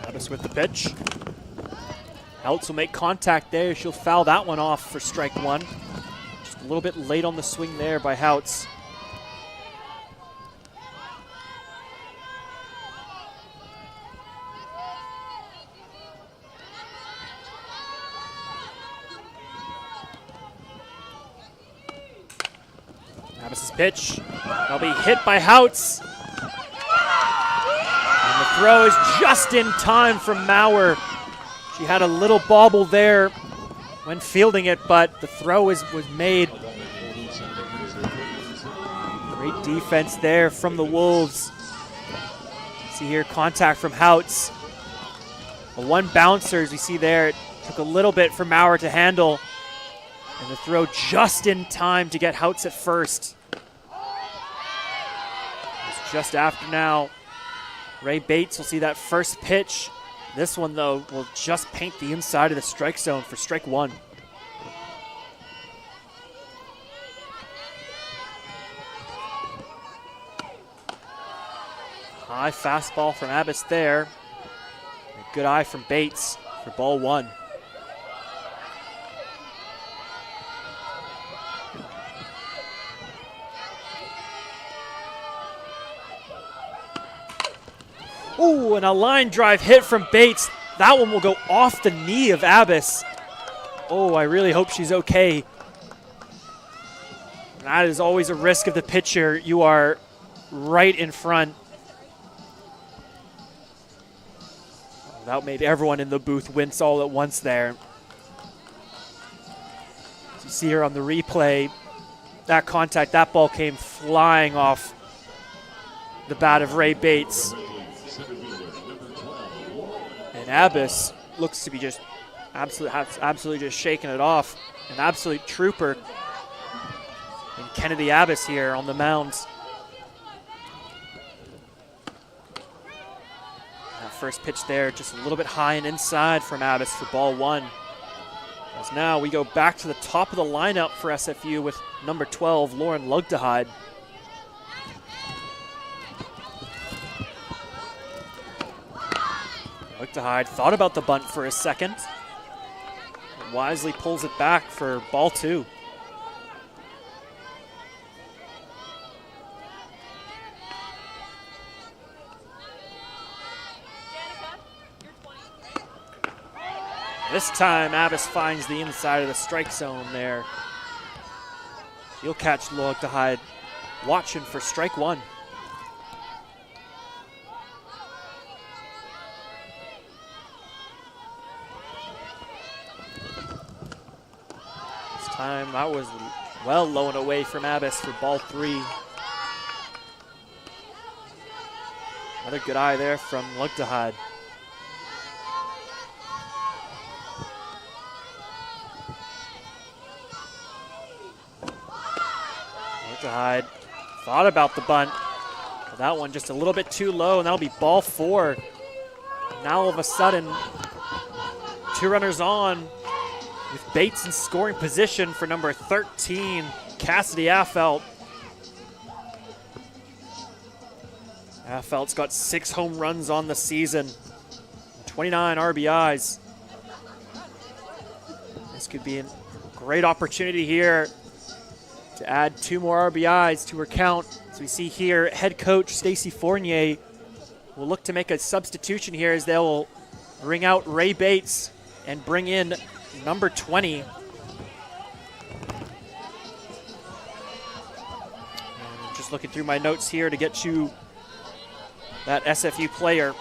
Speaker 3: Abbas with the pitch. Houtz will make contact there. She'll foul that one off for strike 1. Just a little bit late on the swing there by Houtz. Abbas's pitch. That'll be hit by Houtz. And the throw is just in time from Maurer. She had a little bobble there when fielding it, but the throw was made. Great defense there from the Wolves. See here, contact from Houtz. A one bouncer, as we see there, it took a little bit for Maurer to handle. And the throw just in time to get Houtz at first. It's just after now. Ray Bates will see that first pitch. This one, though, will just paint the inside of the strike zone for strike 1. High fastball from Abbas there. A good eye from Bates for ball 1. Ooh, and a line drive hit from Bates. That one will go off the knee of Abbas. Oh, I really hope she's okay. That is always a risk of the pitcher. You are right in front. That made everyone in the booth wince all at once there. As you see here on the replay, that contact, that ball came flying off the bat of Ray Bates. And Abbas looks to be just absolutely just shaking it off. An absolute trooper in Kennedy Abbas here on the mound. That first pitch there, just a little bit high and inside from Abbas for ball 1. As now we go back to the top of the lineup for SFU with number 12, Lauren Lugdehide. Lugdehide thought about the bunt for a second. Wisely pulls it back for ball 2. This time, Abbas finds the inside of the strike zone there. He'll catch Lugdehide watching for strike 1. This time, that was well low and away from Abbas for ball 3. Another good eye there from Lugdehide. Lugdehide thought about the bunt, but that one just a little bit too low, and that'll be ball 4. Now all of a sudden, 2 runners on with Bates in scoring position for number 13, Cassidy Affelt. Affelt's got 6 home runs on the season, 29 RBIs. This could be a great opportunity here to add 2 more RBIs to her count. As we see here, head coach Stacey Fournier will look to make a substitution here as they'll bring out Ray Bates and bring in number 20. And just looking through my notes here to get you that SFU player.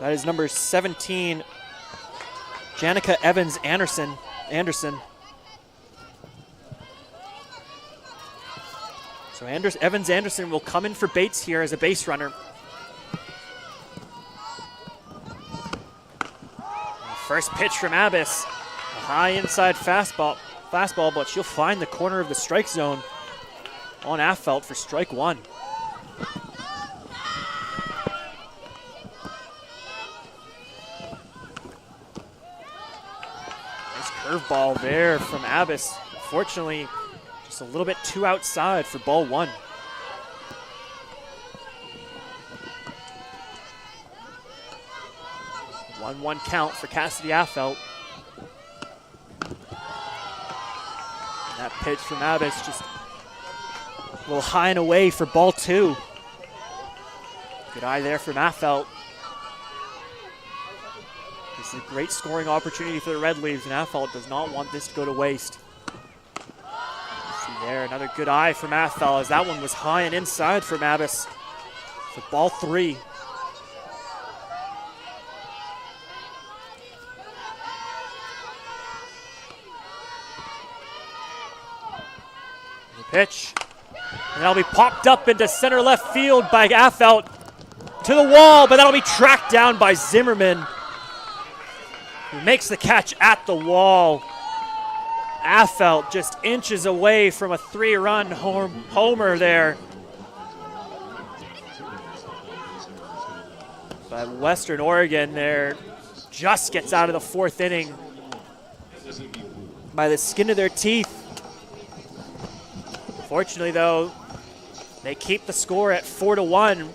Speaker 3: That is number 17, Janica Evans Anderson. So Evans Anderson will come in for Bates here as a base runner. First pitch from Abbas, a high inside fastball, but she'll find the corner of the strike zone on Affelt for strike 1. Nice curveball there from Abbas. Unfortunately, just a little bit too outside for ball 1. One count for Cassidy Affelt. That pitch from Abbas just a little high and away for ball 2. Good eye there from Affelt. This is a great scoring opportunity for the Red Leaves, and Affelt does not want this to go to waste. See there, another good eye from Affelt as that one was high and inside from Abbas for ball 3. Pitch, and that'll be popped up into center left field by Affelt to the wall, but that'll be tracked down by Zimmerman, who makes the catch at the wall. Affelt just inches away from a 3-run homer there. But Western Oregon there just gets out of the 4th inning by the skin of their teeth. Fortunately, though, they keep the score at 4-1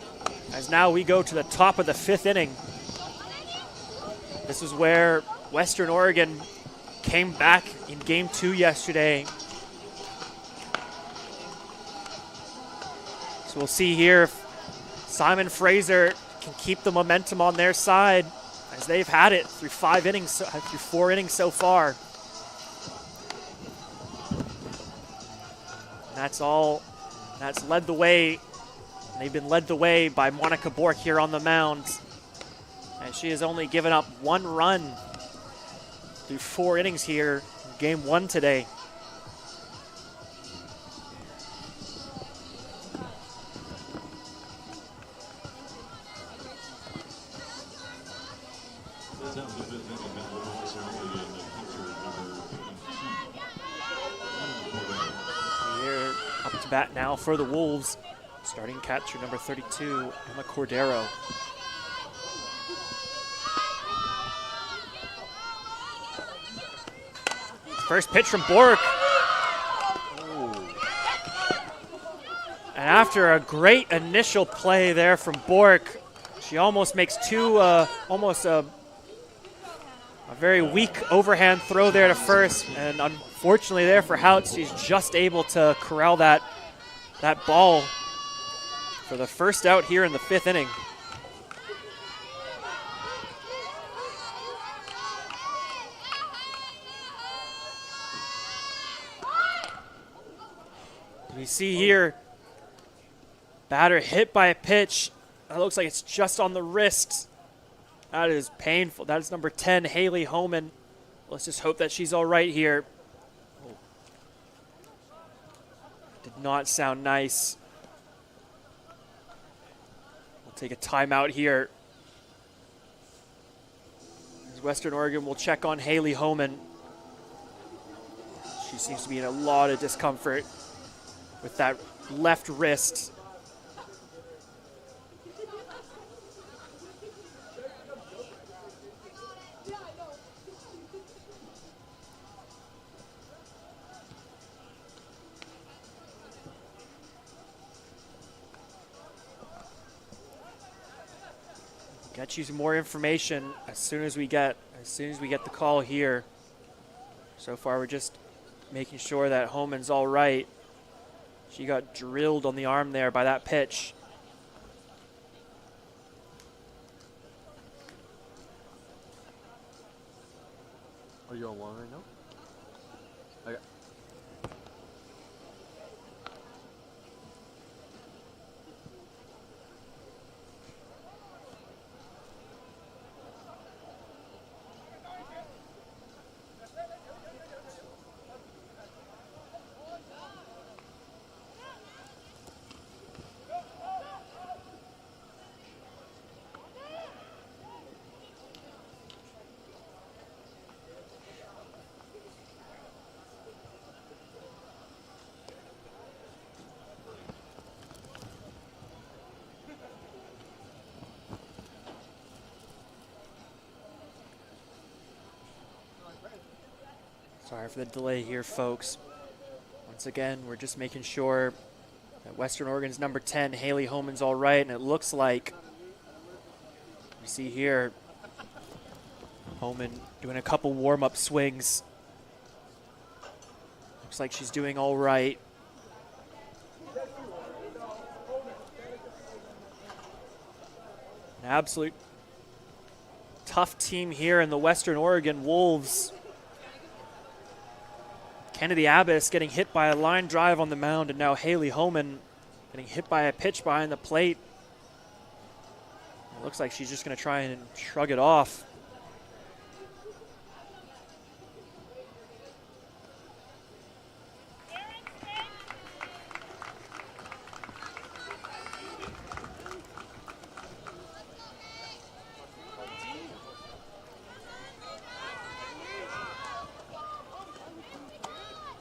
Speaker 3: as now we go to the top of the 5th inning. This is where Western Oregon came back in Game 2 yesterday. So we'll see here if Simon Fraser can keep the momentum on their side as they've had it through 4 innings so far. That's led the way. They've been led the way by Monica Bork here on the mound. And she has only given up 1 run through 4 innings here in Game 1 today. Bat now for the Wolves, starting catcher number 32, Emma Cordero. First pitch from Bork. And after a great initial play there from Bork, she almost makes a very weak overhand throw there to first, and unfortunately there for Houts, she's just able to corral that ball for the first out here in the 5th inning. We see here, batter hit by a pitch. That looks like it's just on the wrist. That is painful. That is number 10, Haley Homan. Let's just hope that she's all right here. Did not sound nice. We'll take a timeout here. As Western Oregon will check on Haley Homan. She seems to be in a lot of discomfort with that left wrist. Get you some more information as soon as we get the call here. So far, we're just making sure that Homan's all right. She got drilled on the arm there by that pitch.
Speaker 1: Are you on one right now? Okay.
Speaker 3: Sorry for the delay here, folks. Once again, we're just making sure that Western Oregon's number 10, Haley Homan's all right, and it looks like, you see here, Homan doing a couple warm-up swings. Looks like she's doing all right. An absolute tough team here in the Western Oregon Wolves. Kennedy Abbas getting hit by a line drive on the mound, and now Haley Homan getting hit by a pitch behind the plate. It looks like she's just going to try and shrug it off.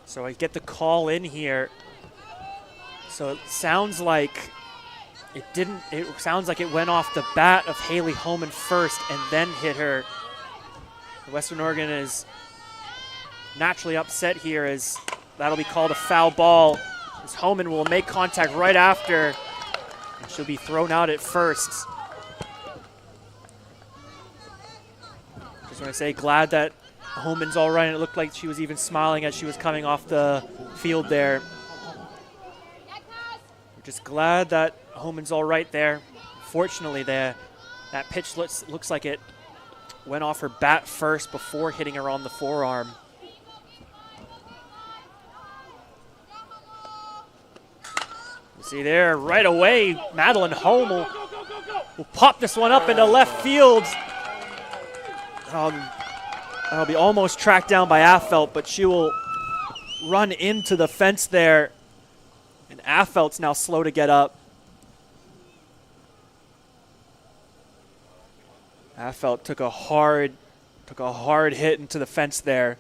Speaker 3: So I get the call in here. So it sounds like it sounds like it went off the bat of Haley Homan first and then hit her. Western Oregon is naturally upset here, as that'll be called a foul ball, as Homan will make contact right after, and she'll be thrown out at first. Just want to say, glad that Homan's all right, and it looked like she was even smiling as she was coming off the field there. We're just glad that Homan's all right there. Fortunately, that pitch looks like it went off her bat first before hitting her on the forearm. You see there, right away, Madeline Holm will pop this one up into left field. That'll be almost tracked down by Affeldt, but she will run into the fence there. And Affeldt's now slow to get up. Affeldt took a hard hit into the fence there.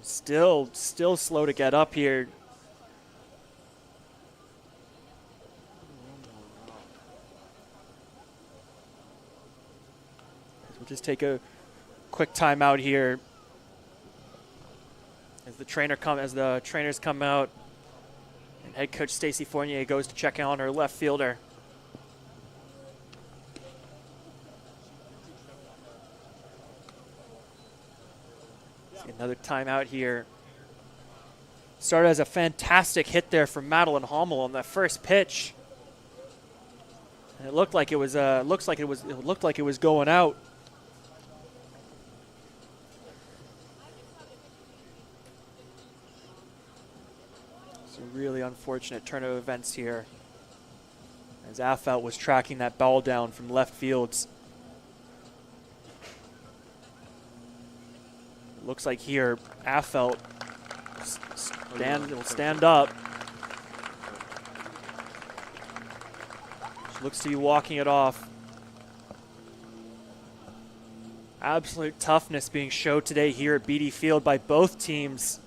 Speaker 3: Still slow to get up here. We'll just take a quick timeout here as the trainers come out, and head coach Stacy Fournier goes to check on her left fielder. See another timeout here. Started as a fantastic hit there from Madeline Hommel on that first pitch, and it looked like it was going out. Really unfortunate turn of events here, as Affeldt was tracking that ball down from left field. Looks like here Affeldt will stand up. She looks to be walking it off. Absolute toughness being showed today here at Beatty Field by both teams.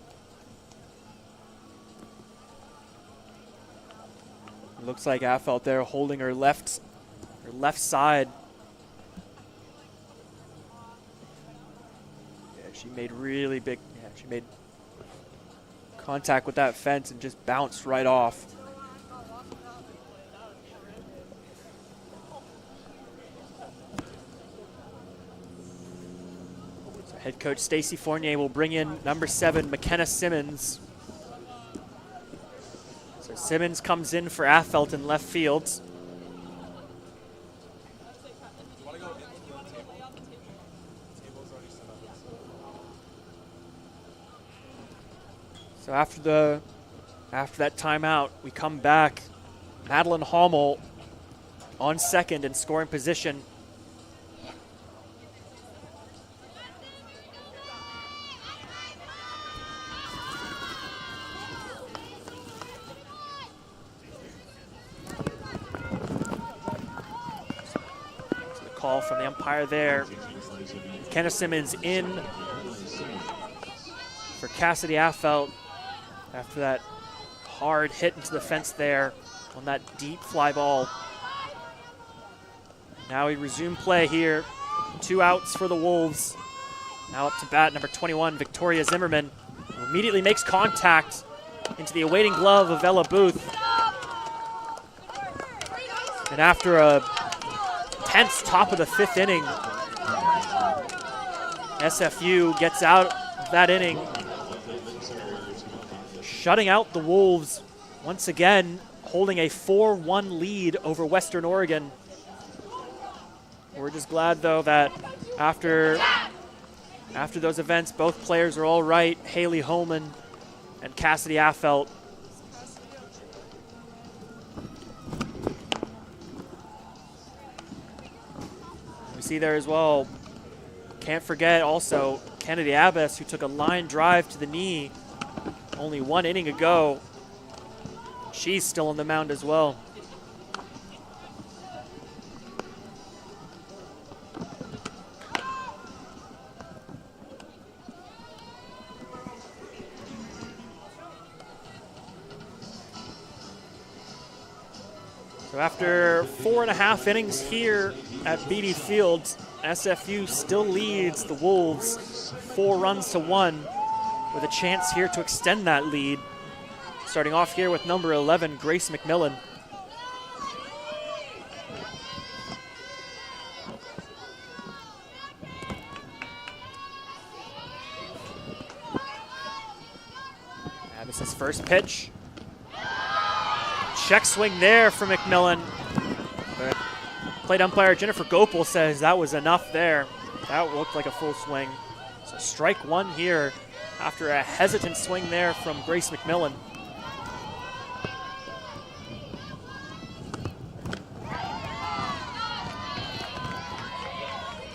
Speaker 3: It looks like Affeldt there holding her left side. Yeah, she made really big. Yeah, she made contact with that fence and just bounced right off. Head coach Stacy Fournier will bring in number 7, McKenna Simmons. So Simmons comes in for Affelt in left field. So after that timeout, we come back. Madeline Hommel on second in scoring position. Call from the umpire there. Kenna Simmons in for Cassidy Affelt after that hard hit into the fence there on that deep fly ball. Now we resume play here. 2 outs for the Wolves. Now up to bat, number 21, Victoria Zimmerman, who immediately makes contact into the awaiting glove of Ella Booth. And after a tense top of the 5th inning, SFU gets out of that inning, shutting out the Wolves once again, holding a 4-1 lead over Western Oregon. We're just glad, though, that after those events, both players are all right. Haley Holman and Cassidy Affelt. We see there as well, can't forget also Kennedy Abbas, who took a line drive to the knee only 1 inning ago. She's still on the mound as well. So after 4.5 innings here at Beatty Field, SFU still leads the Wolves 4 runs to 1 with a chance here to extend that lead. Starting off here with number 11, Grace McMillan. Abbas's first pitch. Check swing there for McMillan. But plate umpire Jennifer Gopel says that was enough there. That looked like a full swing. So strike 1 here after a hesitant swing there from Grace McMillan.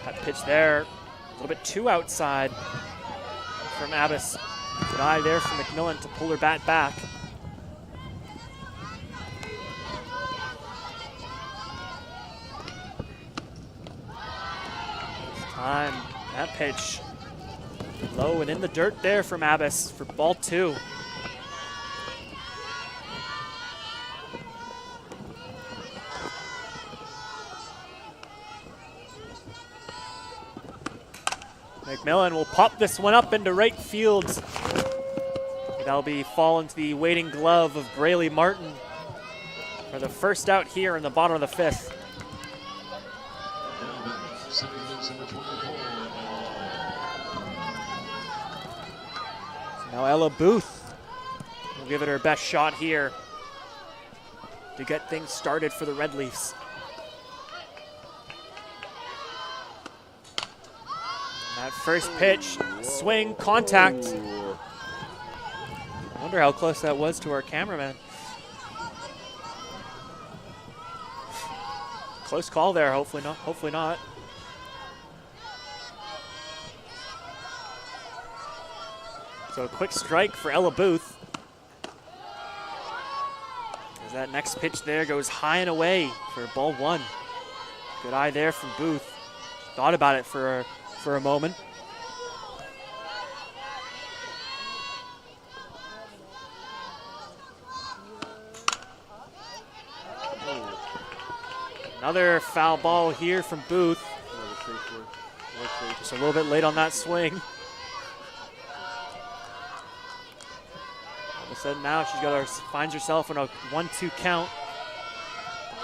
Speaker 3: That pitch there, a little bit too outside from Abbas. Good eye there from McMillan to pull her bat back. Time, that pitch low and in the dirt there from Abbas for ball 2. McMillan will pop this one up into right field. That'll be fall into the waiting glove of Braylee Martin for the first out here in the bottom of the 5th. Now Ella Booth will give it her best shot here to get things started for the Red Leafs. That first pitch, swing, contact. I wonder how close that was to our cameraman. Close call there, hopefully not. Hopefully not. So a quick strike for Ella Booth. As that next pitch there goes high and away for ball 1. Good eye there from Booth. Thought about it for a moment. Another foul ball here from Booth. Just a little bit late on that swing. All of a sudden now finds herself in a 1-2 count.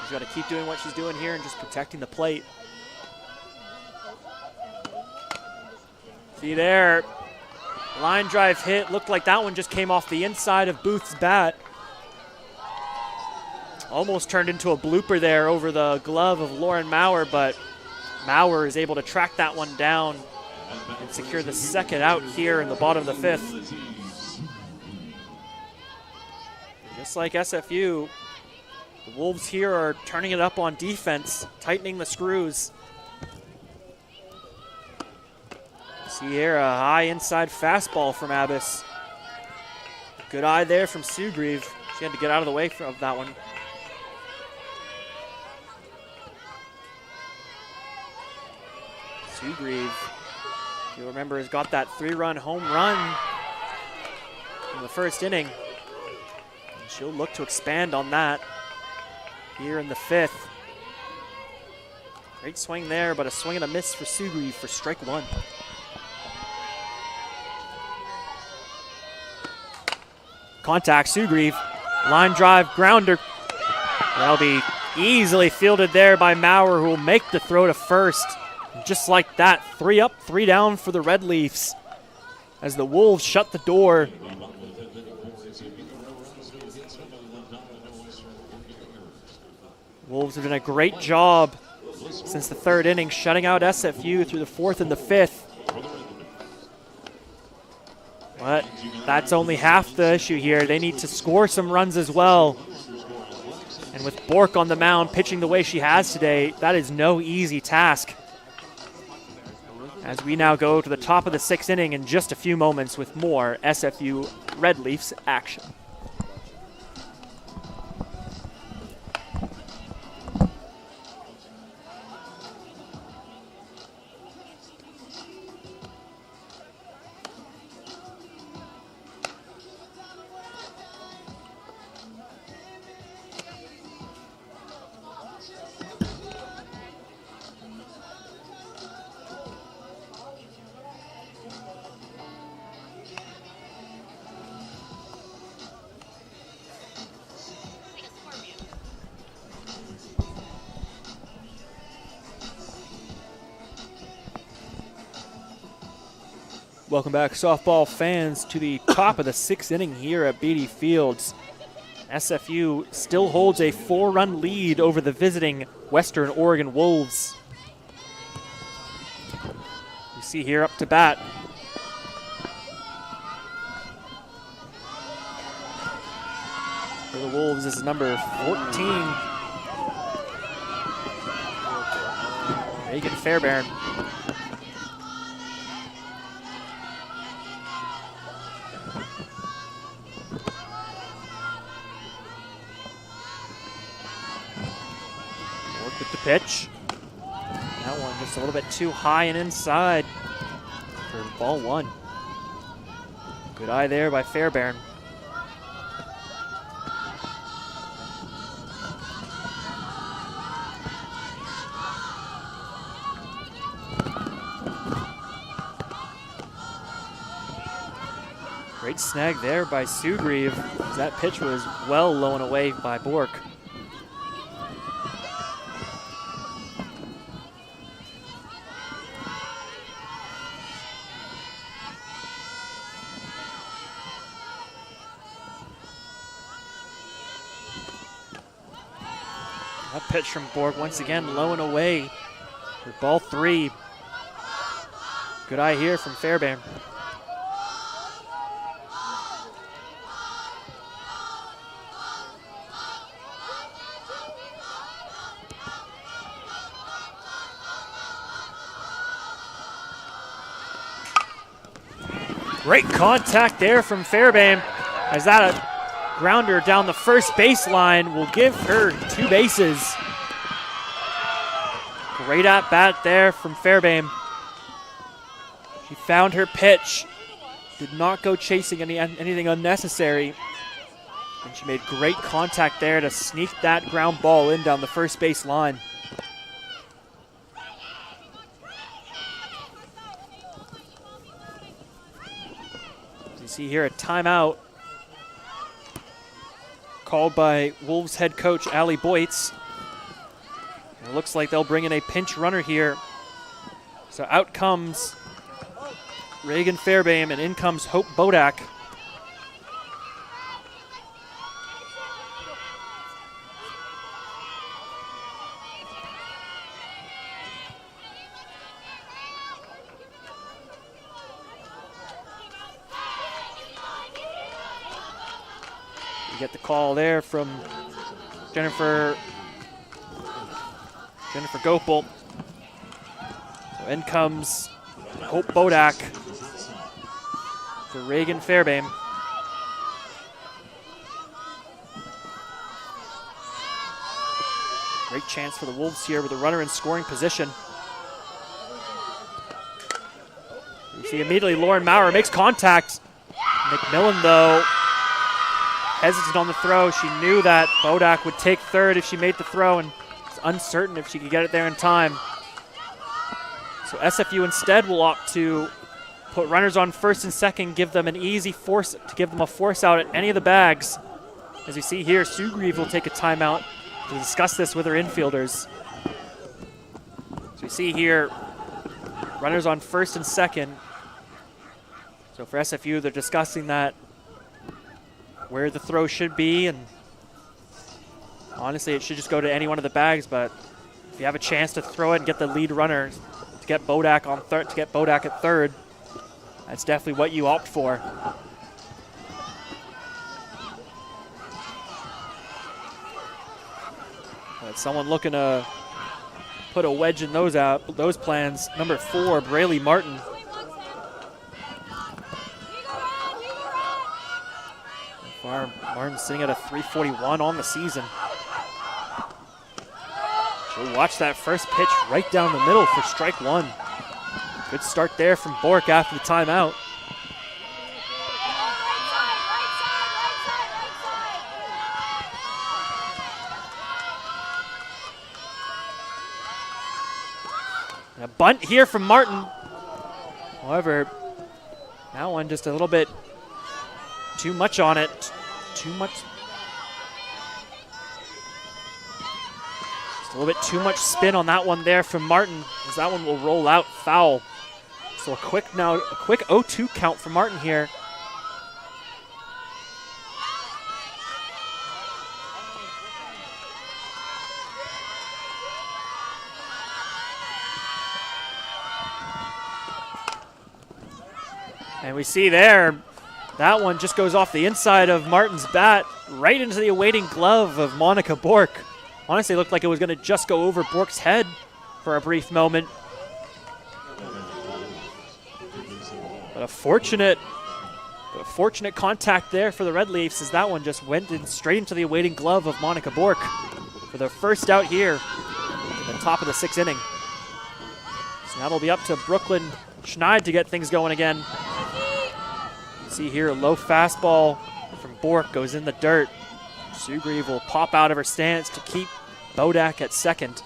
Speaker 3: She's got to keep doing what she's doing here and just protecting the plate. See there, line drive hit. Looked like that one just came off the inside of Booth's bat. Almost turned into a blooper there over the glove of Lauren Maurer, but Maurer is able to track that one down and secure the second out here in the bottom of the fifth. Just like SFU, the Wolves here are turning it up on defense, tightening the screws. See here a high inside fastball from Abbas. Good eye there from Sugrieve. She had to get out of the way of that one. Sugrieve, you'll remember, has got that 3-run home run in the first inning. And she'll look to expand on that here in the fifth. Great swing there, but a swing and a miss for Sugrieve for strike one. Contact, Sugrieve, line drive, grounder. That'll be easily fielded there by Maurer, who will make the throw to first. Just like that, 3 up, 3 down for the Red Leafs as the Wolves shut the door. Wolves have done a great job since the third inning, shutting out SFU through the fourth and the fifth. But that's only half the issue here. They need to score some runs as well. And with Bork on the mound pitching the way she has today, that is no easy task. As we now go to the top of the sixth inning in just a few moments with more SFU Red Leafs action. Welcome back, softball fans, to the top of the sixth inning here at Beatty Fields. SFU still holds a 4-run lead over the visiting Western Oregon Wolves. You see here up to bat. For the Wolves, this is number 14, Megan Fairbairn. Pitch. That one just a little bit too high and inside for ball one. Good eye there by Fairbairn. Great snag there by Sugrieve. That pitch was well low and away by Bork. That pitch from Borg once again low and away for ball three. Good eye here from Fairbairn. Great contact there from Fairbairn, as that grounder down the first baseline will give her 2 bases. Great at bat there from Fairbairn. She found her pitch, did not go chasing anything unnecessary, and she made great contact there to sneak that ground ball in down the first base line. You see here a timeout called by Wolves head coach Allie Boytz. It looks like they'll bring in a pinch runner here. So out comes Reagan Fairbairn, and in comes Hope Bodak. You get the call there from Jennifer Gopel. So in comes Hope Bodak for Reagan Fairbairn. Great chance for the Wolves here with a runner in scoring position. You see immediately Lauren Maurer makes contact. McMillan, though, hesitant on the throw. She knew that Bodak would take third if she made the throw, and was uncertain if she could get it there in time. So SFU instead will opt to put runners on first and second, give them an easy force, to give them a force out at any of the bags. As you see here, Sue Grieve will take a timeout to discuss this with her infielders. So you see here, runners on first and second. So for SFU, they're discussing that, where the throw should be, and honestly, it should just go to any one of the bags, but if you have a chance to throw it and get the lead runner, to get Bodak on third, to get Bodak at third, that's definitely what you opt for. But someone looking to put a wedge in those plans. Number 4, Braylee Martin. Martin sitting at a 341 on the season. She'll watch that first pitch right down the middle for strike one. Good start there from Bork after the timeout. And a bunt here from Martin. However, that one just a little bit too much on it. Just a little bit too much spin on that one there from Martin, as that one will roll out foul. So a quick 0-2 count for Martin here. And we see there, that one just goes off the inside of Martin's bat, right into the awaiting glove of Monica Bork. Honestly, it looked like it was going to just go over Bork's head for a brief moment. But a fortunate contact there for the Red Leafs, as that one just went in straight into the awaiting glove of Monica Bork for their first out here at the top of the 6th inning. So now it'll be up to Brooklyn Schneid to get things going again. See here, a low fastball from Bork goes in the dirt. Sue Grieve will pop out of her stance to keep Bodak at second.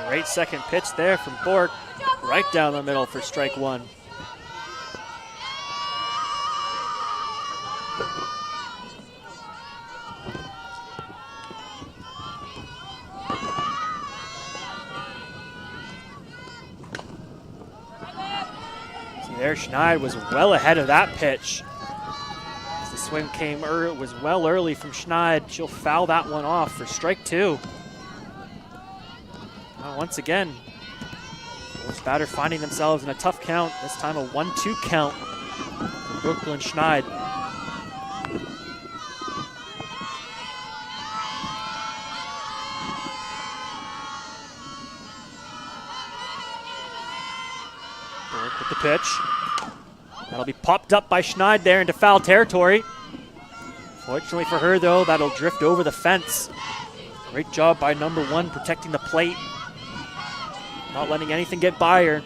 Speaker 3: Great second pitch there from Bork, right down the middle for strike one. There, Schneid was well ahead of that pitch. As the swing came was well early from Schneid. She'll foul that one off for strike two. Now once again, Wolves batter finding themselves in a tough count. This time a 1-2 count for Brooklyn Schneid. Bork with the pitch. That'll be popped up by Schneid there into foul territory. Fortunately for her, though, that'll drift over the fence. Great job by number 1 protecting the plate. Not letting anything get by her.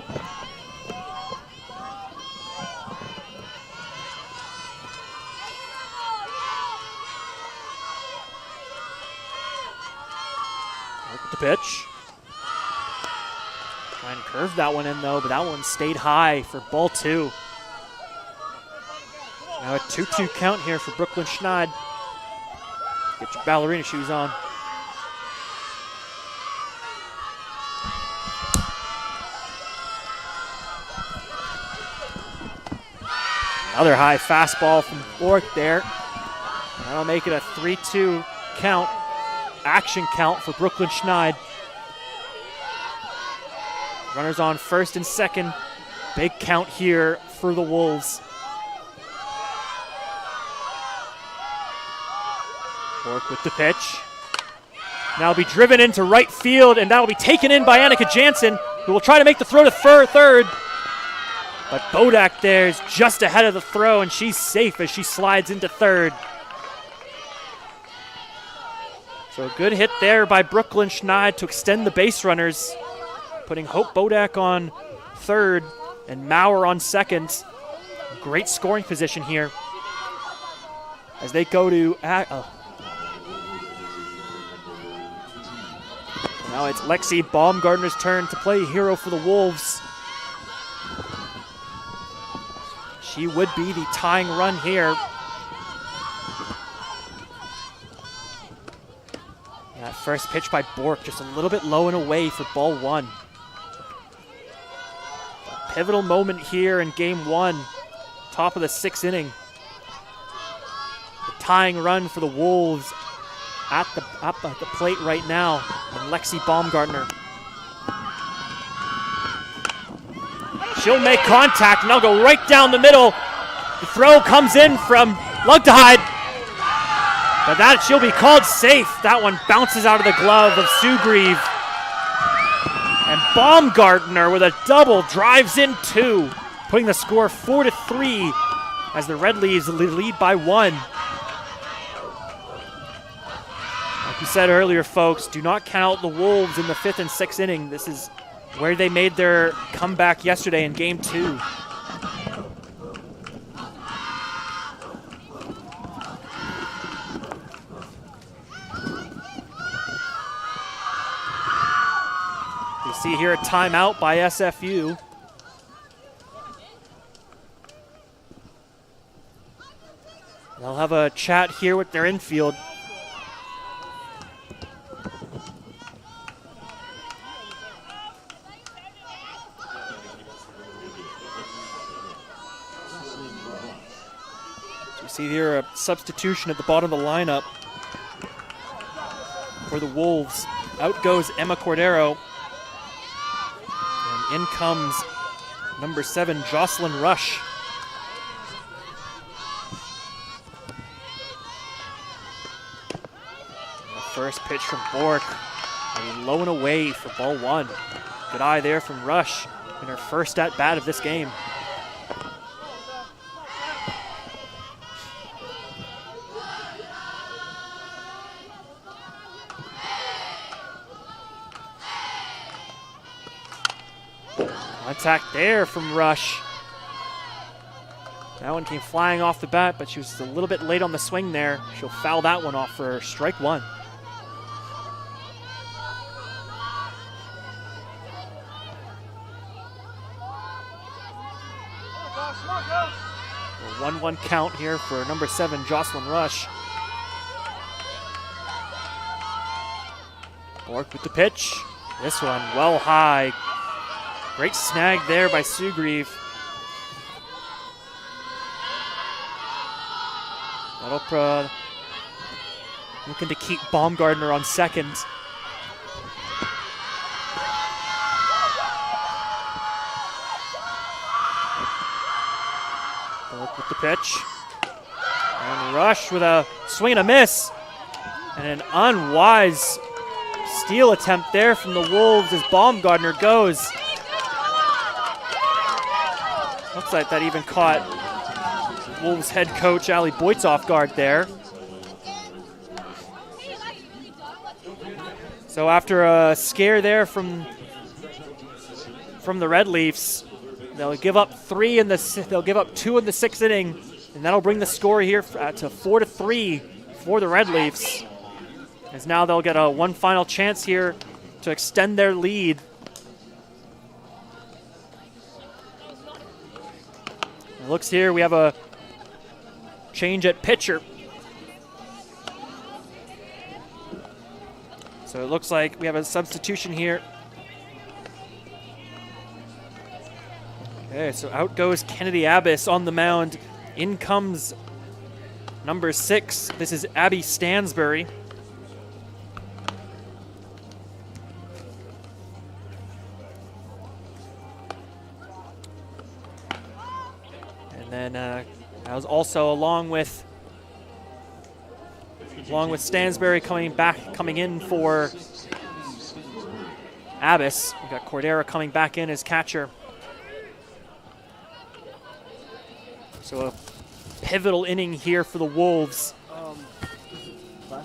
Speaker 3: Look at the pitch. Try and curve that one in, though, but that one stayed high for ball 2. Now a 2-2 count here for Brooklyn Schneid. Get your ballerina shoes on. Another high fastball from Bork there. That'll make it a 3-2 count, action count for Brooklyn Schneid. Runners on first and second. Big count here for the Wolves. Bork with the pitch. Now be driven into right field, and that'll be taken in by Annika Jansen, who will try to make the throw to third. But Bodak there is just ahead of the throw, and she's safe as she slides into third. So a good hit there by Brooklyn Schneid to extend the base runners, putting Hope Bodak on third and Maurer on second. Great scoring position here as they go to... Now it's Lexi Baumgartner's turn to play hero for the Wolves. She would be the tying run here. That first pitch by Bork just a little bit low and away for ball one. A pivotal moment here in game one, top of the sixth inning. The tying run for the Wolves at the plate right now, and Lexi Baumgartner. She'll make contact, and they'll go right down the middle. The throw comes in from Lugtehide, but that she'll be called safe. That one bounces out of the glove of Sugrieve. And Baumgartner with a double drives in two, putting the score 4-3 as the Red Leaves lead by one. Like we said earlier, folks, do not count out the Wolves in the fifth and sixth inning. This is where they made their comeback yesterday in game two. We see here a timeout by SFU. They'll have a chat here with their infield. See here a substitution at the bottom of the lineup for the Wolves. Out goes Emma Cordero. And in comes number 7, Jocelyn Rush. The first pitch from Bork, low and away for ball one. Good eye there from Rush in her first at bat of this game. Contact there from Rush. That one came flying off the bat, but she was a little bit late on the swing there. She'll foul that one off for strike one. A 1-1 count here for number 7, Jocelyn Rush. Bork with the pitch. This one well high. Great snag there by Sugrieve. That'll looking to keep Baumgartner on second. Bork with the pitch. And Rush with a swing and a miss. And an unwise steal attempt there from the Wolves as Baumgartner goes. Looks like that even caught Wolves head coach Ali Boytz off guard there. So after a scare there from the Red Leafs, they'll give up 2 in the 6th inning, and that'll bring the score here to 4-3 for the Red Leafs. As now they'll get one final chance here to extend their lead. It looks here, we have a change at pitcher. So it looks like we have a substitution here. Okay, so out goes Kennedy Abbas on the mound. In comes number 6. This is Abby Stansbury. And then that was also along with Stansbury coming in for Abbas. We got Cordera coming back in as catcher. So a pivotal inning here for the Wolves.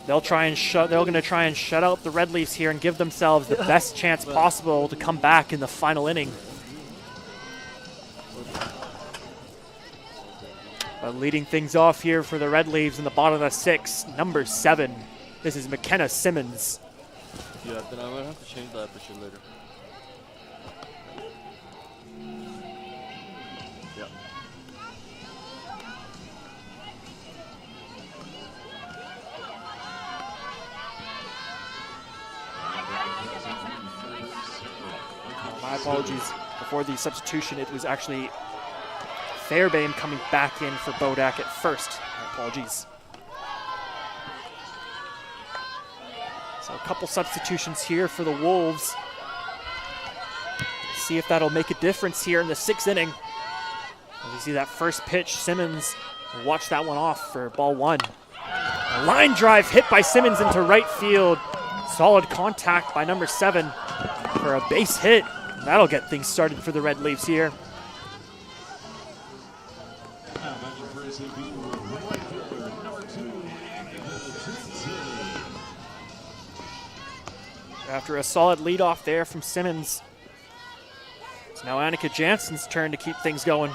Speaker 3: They're going to try and shut out the Red Leafs here and give themselves the best chance possible to come back in the final inning. Leading things off here for the Red Leafs in the bottom of the 6th, number 7. This is McKenna Simmons.
Speaker 1: Yeah, then I might have to change that picture later. Yeah.
Speaker 3: My apologies. Before the substitution, it was actually Fairbairn coming back in for Bodak at first. My apologies. So a couple substitutions here for the Wolves. See if that'll make a difference here in the 6th inning. As you see that first pitch, Simmons will watch that one off for ball 1. A line drive hit by Simmons into right field. Solid contact by number 7 for a base hit. That'll get things started for the Red Leafs here. After a solid leadoff there from Simmons, it's now Annika Jansen's turn to keep things going.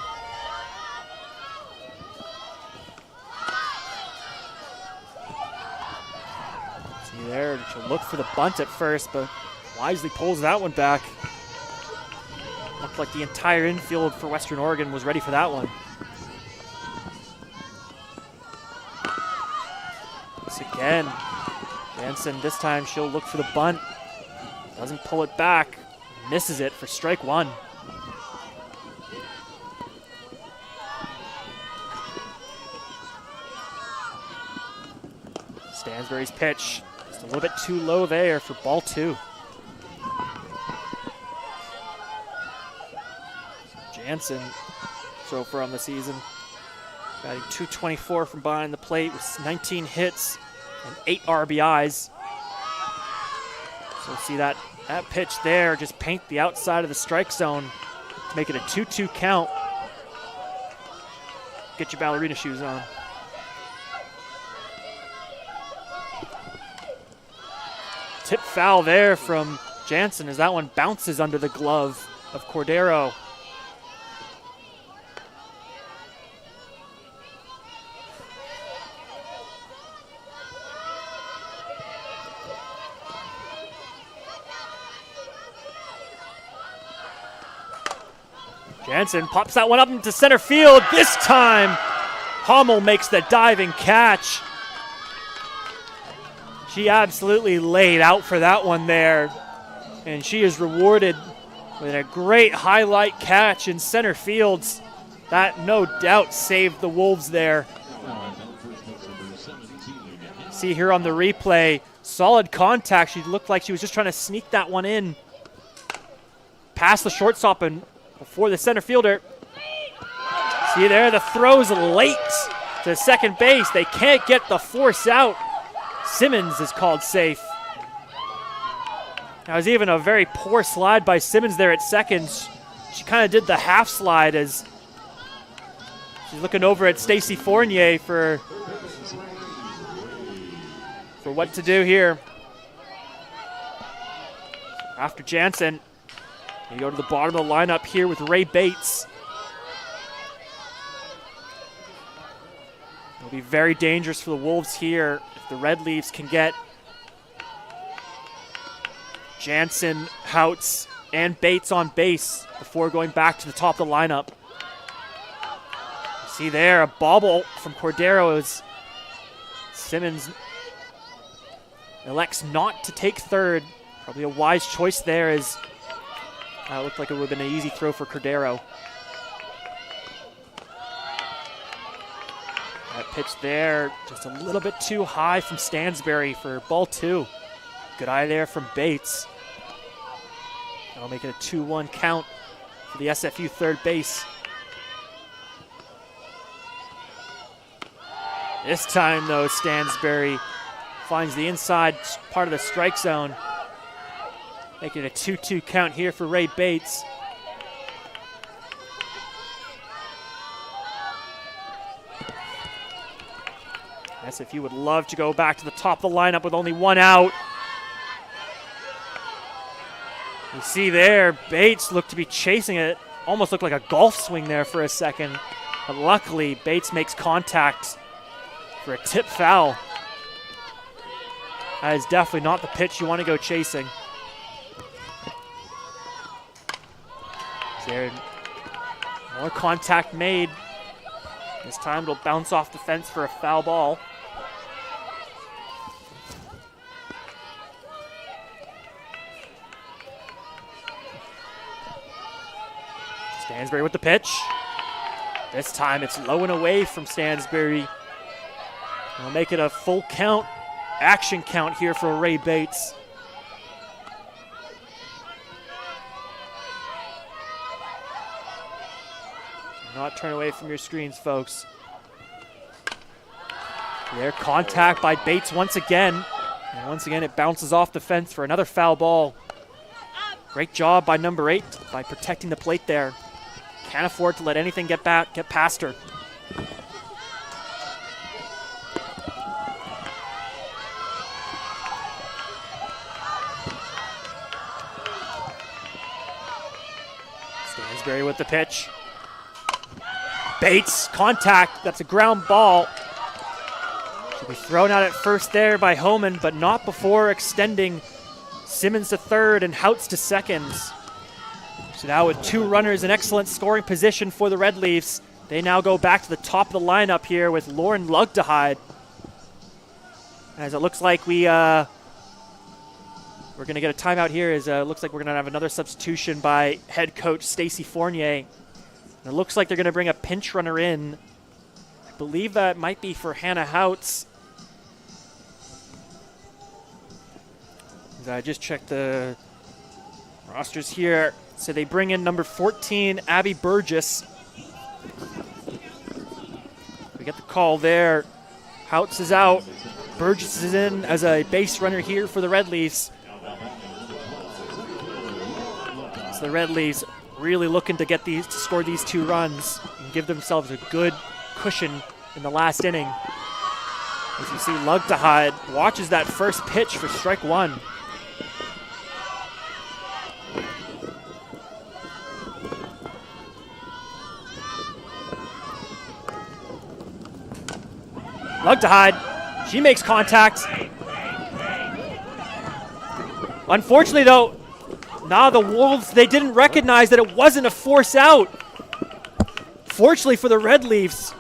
Speaker 3: See there, she'll look for the bunt at first, but wisely pulls that one back. Looked like the entire infield for Western Oregon was ready for that one. Once again, Jansen, this time she'll look for the bunt. Doesn't pull it back, misses it for strike 1. Stansbury's pitch, just a little bit too low there for ball 2. Jansen, so far on the season, batting .224 from behind the plate with 19 hits and 8 RBIs. So see that pitch there, just paint the outside of the strike zone to make it a 2-2 count. Get your ballerina shoes on. Tip foul there from Jansen as that one bounces under the glove of Cordero. Jansen pops that one up into center field. This time, Hummel makes the diving catch. She absolutely laid out for that one there. And she is rewarded with a great highlight catch in center field. That no doubt saved the Wolves there. See here on the replay, solid contact. She looked like she was just trying to sneak that one in past the shortstop and before the center fielder. See there, the throw's late to second base. They can't get the force out. Simmons is called safe. That was even a very poor slide by Simmons there at second. She kind of did the half slide as she's looking over at Stacy Fournier for what to do here. After Jansen, you go to the bottom of the lineup here with Ray Bates. It'll be very dangerous for the Wolves here if the Red Leafs can get Jansen, Houts, and Bates on base before going back to the top of the lineup. See there, a bobble from Cordero as Simmons elects not to take third. Probably a wise choice there, as it looked like it would have been an easy throw for Cordero. That pitch there, just a little bit too high from Stansberry for ball 2. Good eye there from Bates. That'll make it a 2-1 count for the SFU third base. This time, though, Stansberry finds the inside part of the strike zone, making it a 2-2 count here for Ray Bates. SFU would love to go back to the top of the lineup with only 1 out. You see there, Bates looked to be chasing it. Almost looked like a golf swing there for a second. But luckily, Bates makes contact for a tip foul. That is definitely not the pitch you want to go chasing. There, more contact made. This time it'll bounce off the fence for a foul ball. Stansberry with the pitch. This time it's low and away from Stansberry. We'll make it a full count, action count here for Ray Bates. Do not turn away from your screens, folks. There, contact by Bates once again. And once again, it bounces off the fence for another foul ball. Great job by number 8 by protecting the plate there. Can't afford to let anything get past her. Stansberry with the pitch. Bates, contact, that's a ground ball. Should be thrown out at first there by Homan, but not before extending Simmons to third and Houts to second. So now with 2 runners in excellent scoring position for the Red Leafs, they now go back to the top of the lineup here with Lauren Lugdehide. As it looks like we're going to get a timeout here, as it looks like we're going to have another substitution by head coach Stacey Fournier. And it looks like they're going to bring a pinch runner in. I believe that might be for Hannah Houts. As I just checked the rosters here. So they bring in number 14, Abby Burgess. We get the call there. Houts is out. Burgess is in as a base runner here for the Red Leafs. So the Red Leafs really looking to score these 2 runs and give themselves a good cushion in the last inning. As you see, Lugdehide watches that first pitch for strike 1. Lugdehide, she makes contact. Unfortunately, though, now the Wolves, they didn't recognize that it wasn't a force out. Fortunately for the Red Leafs,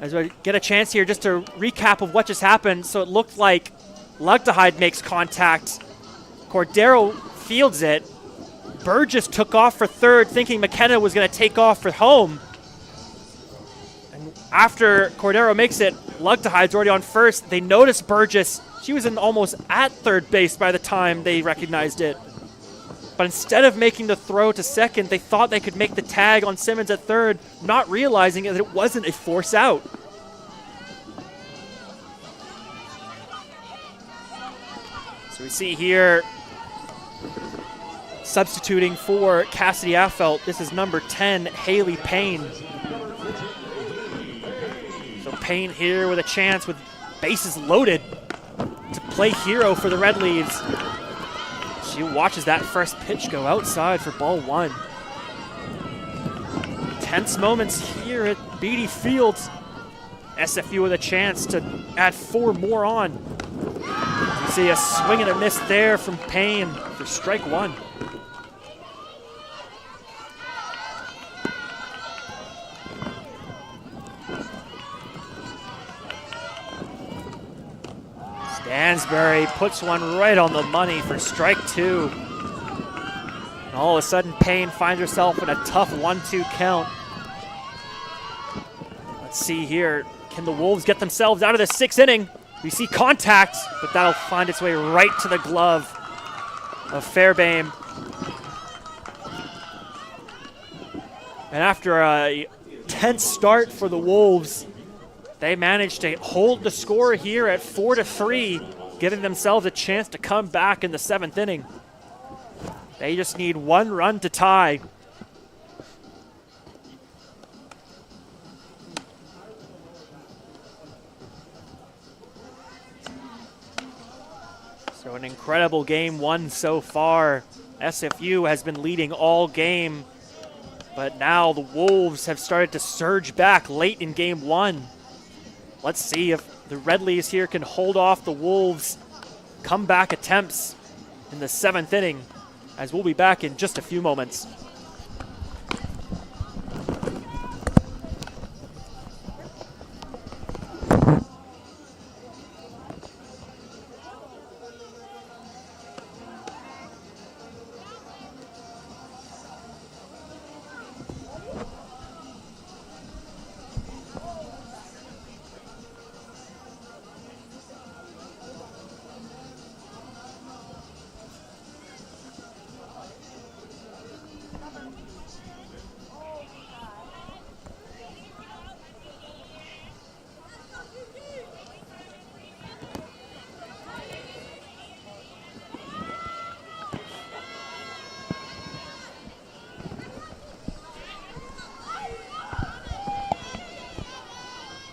Speaker 3: as we get a chance here just to recap of what just happened. So it looked like Lugdehide makes contact. Cordero fields it. Burgess took off for third, thinking McKenna was going to take off for home. After Cordero makes it, Lugdehide's already on first. They notice Burgess. She was almost at third base by the time they recognized it. But instead of making the throw to second, they thought they could make the tag on Simmons at third, not realizing that it wasn't a force out. So we see here, substituting for Cassidy Affelt, this is number 10, Haley Payne. Payne here with a chance with bases loaded to play hero for the Red Leafs. She watches that first pitch go outside for ball 1. Tense moments here at Beatty Fields. SFU with a chance to add 4 more on. You see a swing and a miss there from Payne for strike 1. Dansbury puts one right on the money for strike 2. And all of a sudden, Payne finds herself in a tough 1-2 count. Let's see here. Can the Wolves get themselves out of the 6th inning? We see contact, but that'll find its way right to the glove of Fairbairn. And after a tense start for the Wolves, they managed to hold the score here at 4-3, giving themselves a chance to come back in the 7th inning. They just need 1 run to tie. So an incredible game 1 so far. SFU has been leading all game, but now the Wolves have started to surge back late in game 1. Let's see if the Red Leaves here can hold off the Wolves' comeback attempts in the 7th inning, as we'll be back in just a few moments.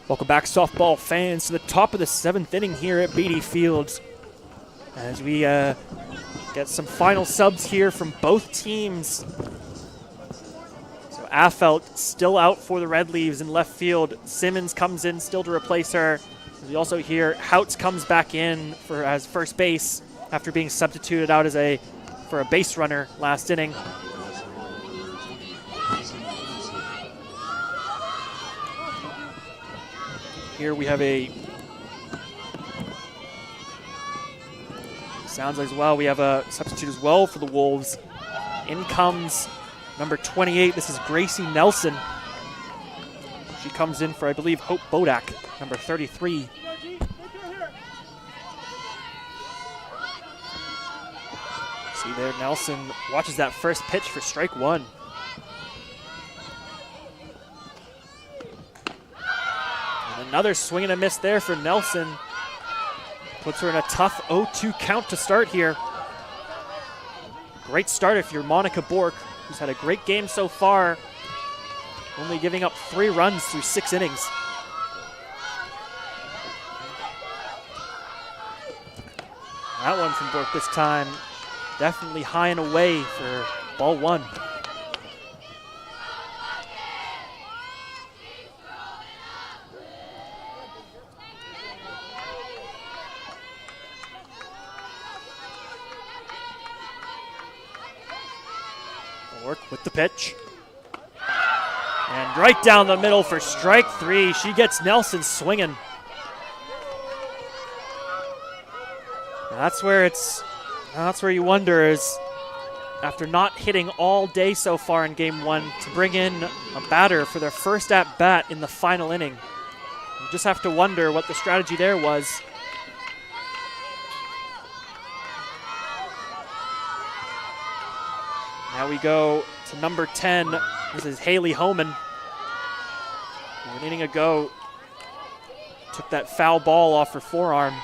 Speaker 3: Welcome back, softball fans, to the top of the 7th inning here at Beatty Fields. As we get some final subs here from both teams. So Affelt still out for the Red Leaves in left field. Simmons comes in still to replace her. We also hear Houts comes back in as first base after being substituted out for a base runner last inning. Here we have sounds like as well, we have a substitute as well for the Wolves. In comes number 28. This is Gracie Nelson. She comes in for, I believe, Hope Bodak, number 33. See there, Nelson watches that first pitch for strike 1. Another swing and a miss there for Nelson. Puts her in a tough 0-2 count to start here. Great start if you're Monica Bork, who's had a great game so far, only giving up 3 runs through 6 innings. That one from Bork this time, definitely high and away for ball 1. With the pitch. And right down the middle for strike 3. She gets Nelson swinging. That's where you wonder is, after not hitting all day so far in game 1, to bring in a batter for their first at-bat in the final inning. You just have to wonder what the strategy there was. Now we go to number 10. This is Haley Homan. 1 inning ago, took that foul ball off her forearm.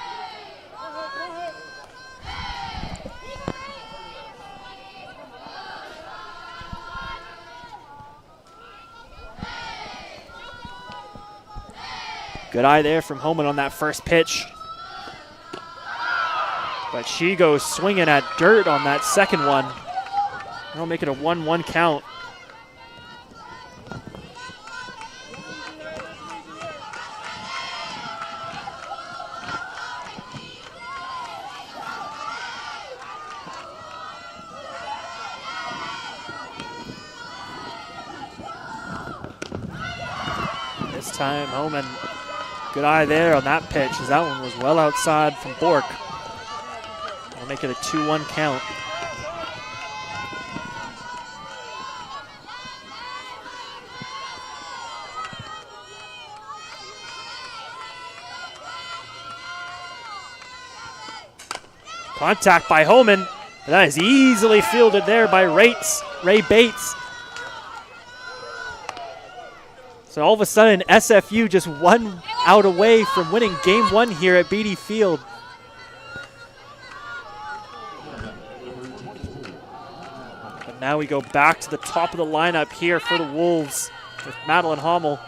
Speaker 3: Good eye there from Homan on that first pitch. But she goes swinging at dirt on that second one. That'll make it a 1-1 count. This time, Homan Good eye there on that pitch, as that one was well outside from Bork. I'll make it a 2-1 count. Contact by Homan. And that is easily fielded there by Ray Bates. So all of a sudden, SFU just 1 out away from winning game 1 here at Beatty Field. But now we go back to the top of the lineup here for the Wolves with Madeline Hommel.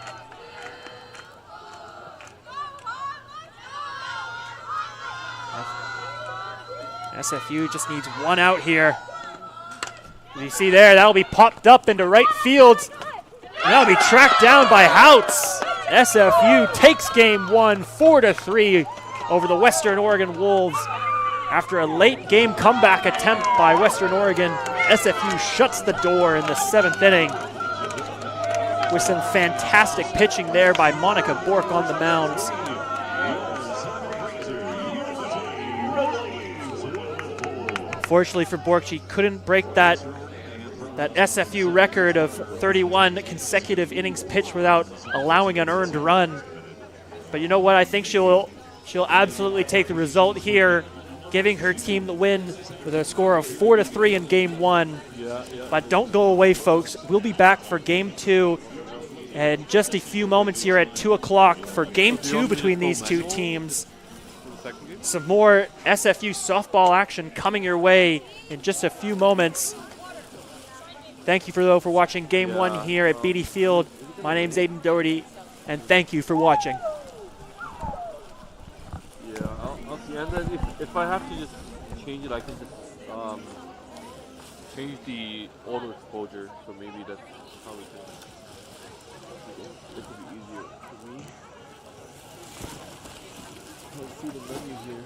Speaker 3: SFU just needs 1 out here. You see there, that'll be popped up into right field. And that'll be tracked down by Houts. SFU takes game 1, 4-3 over the Western Oregon Wolves. After a late game comeback attempt by Western Oregon, SFU shuts the door in the 7th inning with some fantastic pitching there by Monica Bork on the mounds. Fortunately for Bork, she couldn't break that SFU record of 31 consecutive innings pitched without allowing an earned run. But you know what? I think she'll absolutely take the result here, giving her team the win with a score of 4-3 in game 1.
Speaker 1: Yeah.
Speaker 3: But don't go away, folks. We'll be back for game 2 in just a few moments here at 2 o'clock for game 2 between these two teams. Some more SFU softball action coming your way in just a few moments. Thank you for watching game 1 here at Beatty Field. My name's Aiden Doherty, and thank you for watching.
Speaker 1: Yeah, I'll see. And then if I have to just change it, I can just change the auto exposure. So maybe that's how we can. It could be easier for me. Let's see the menu here.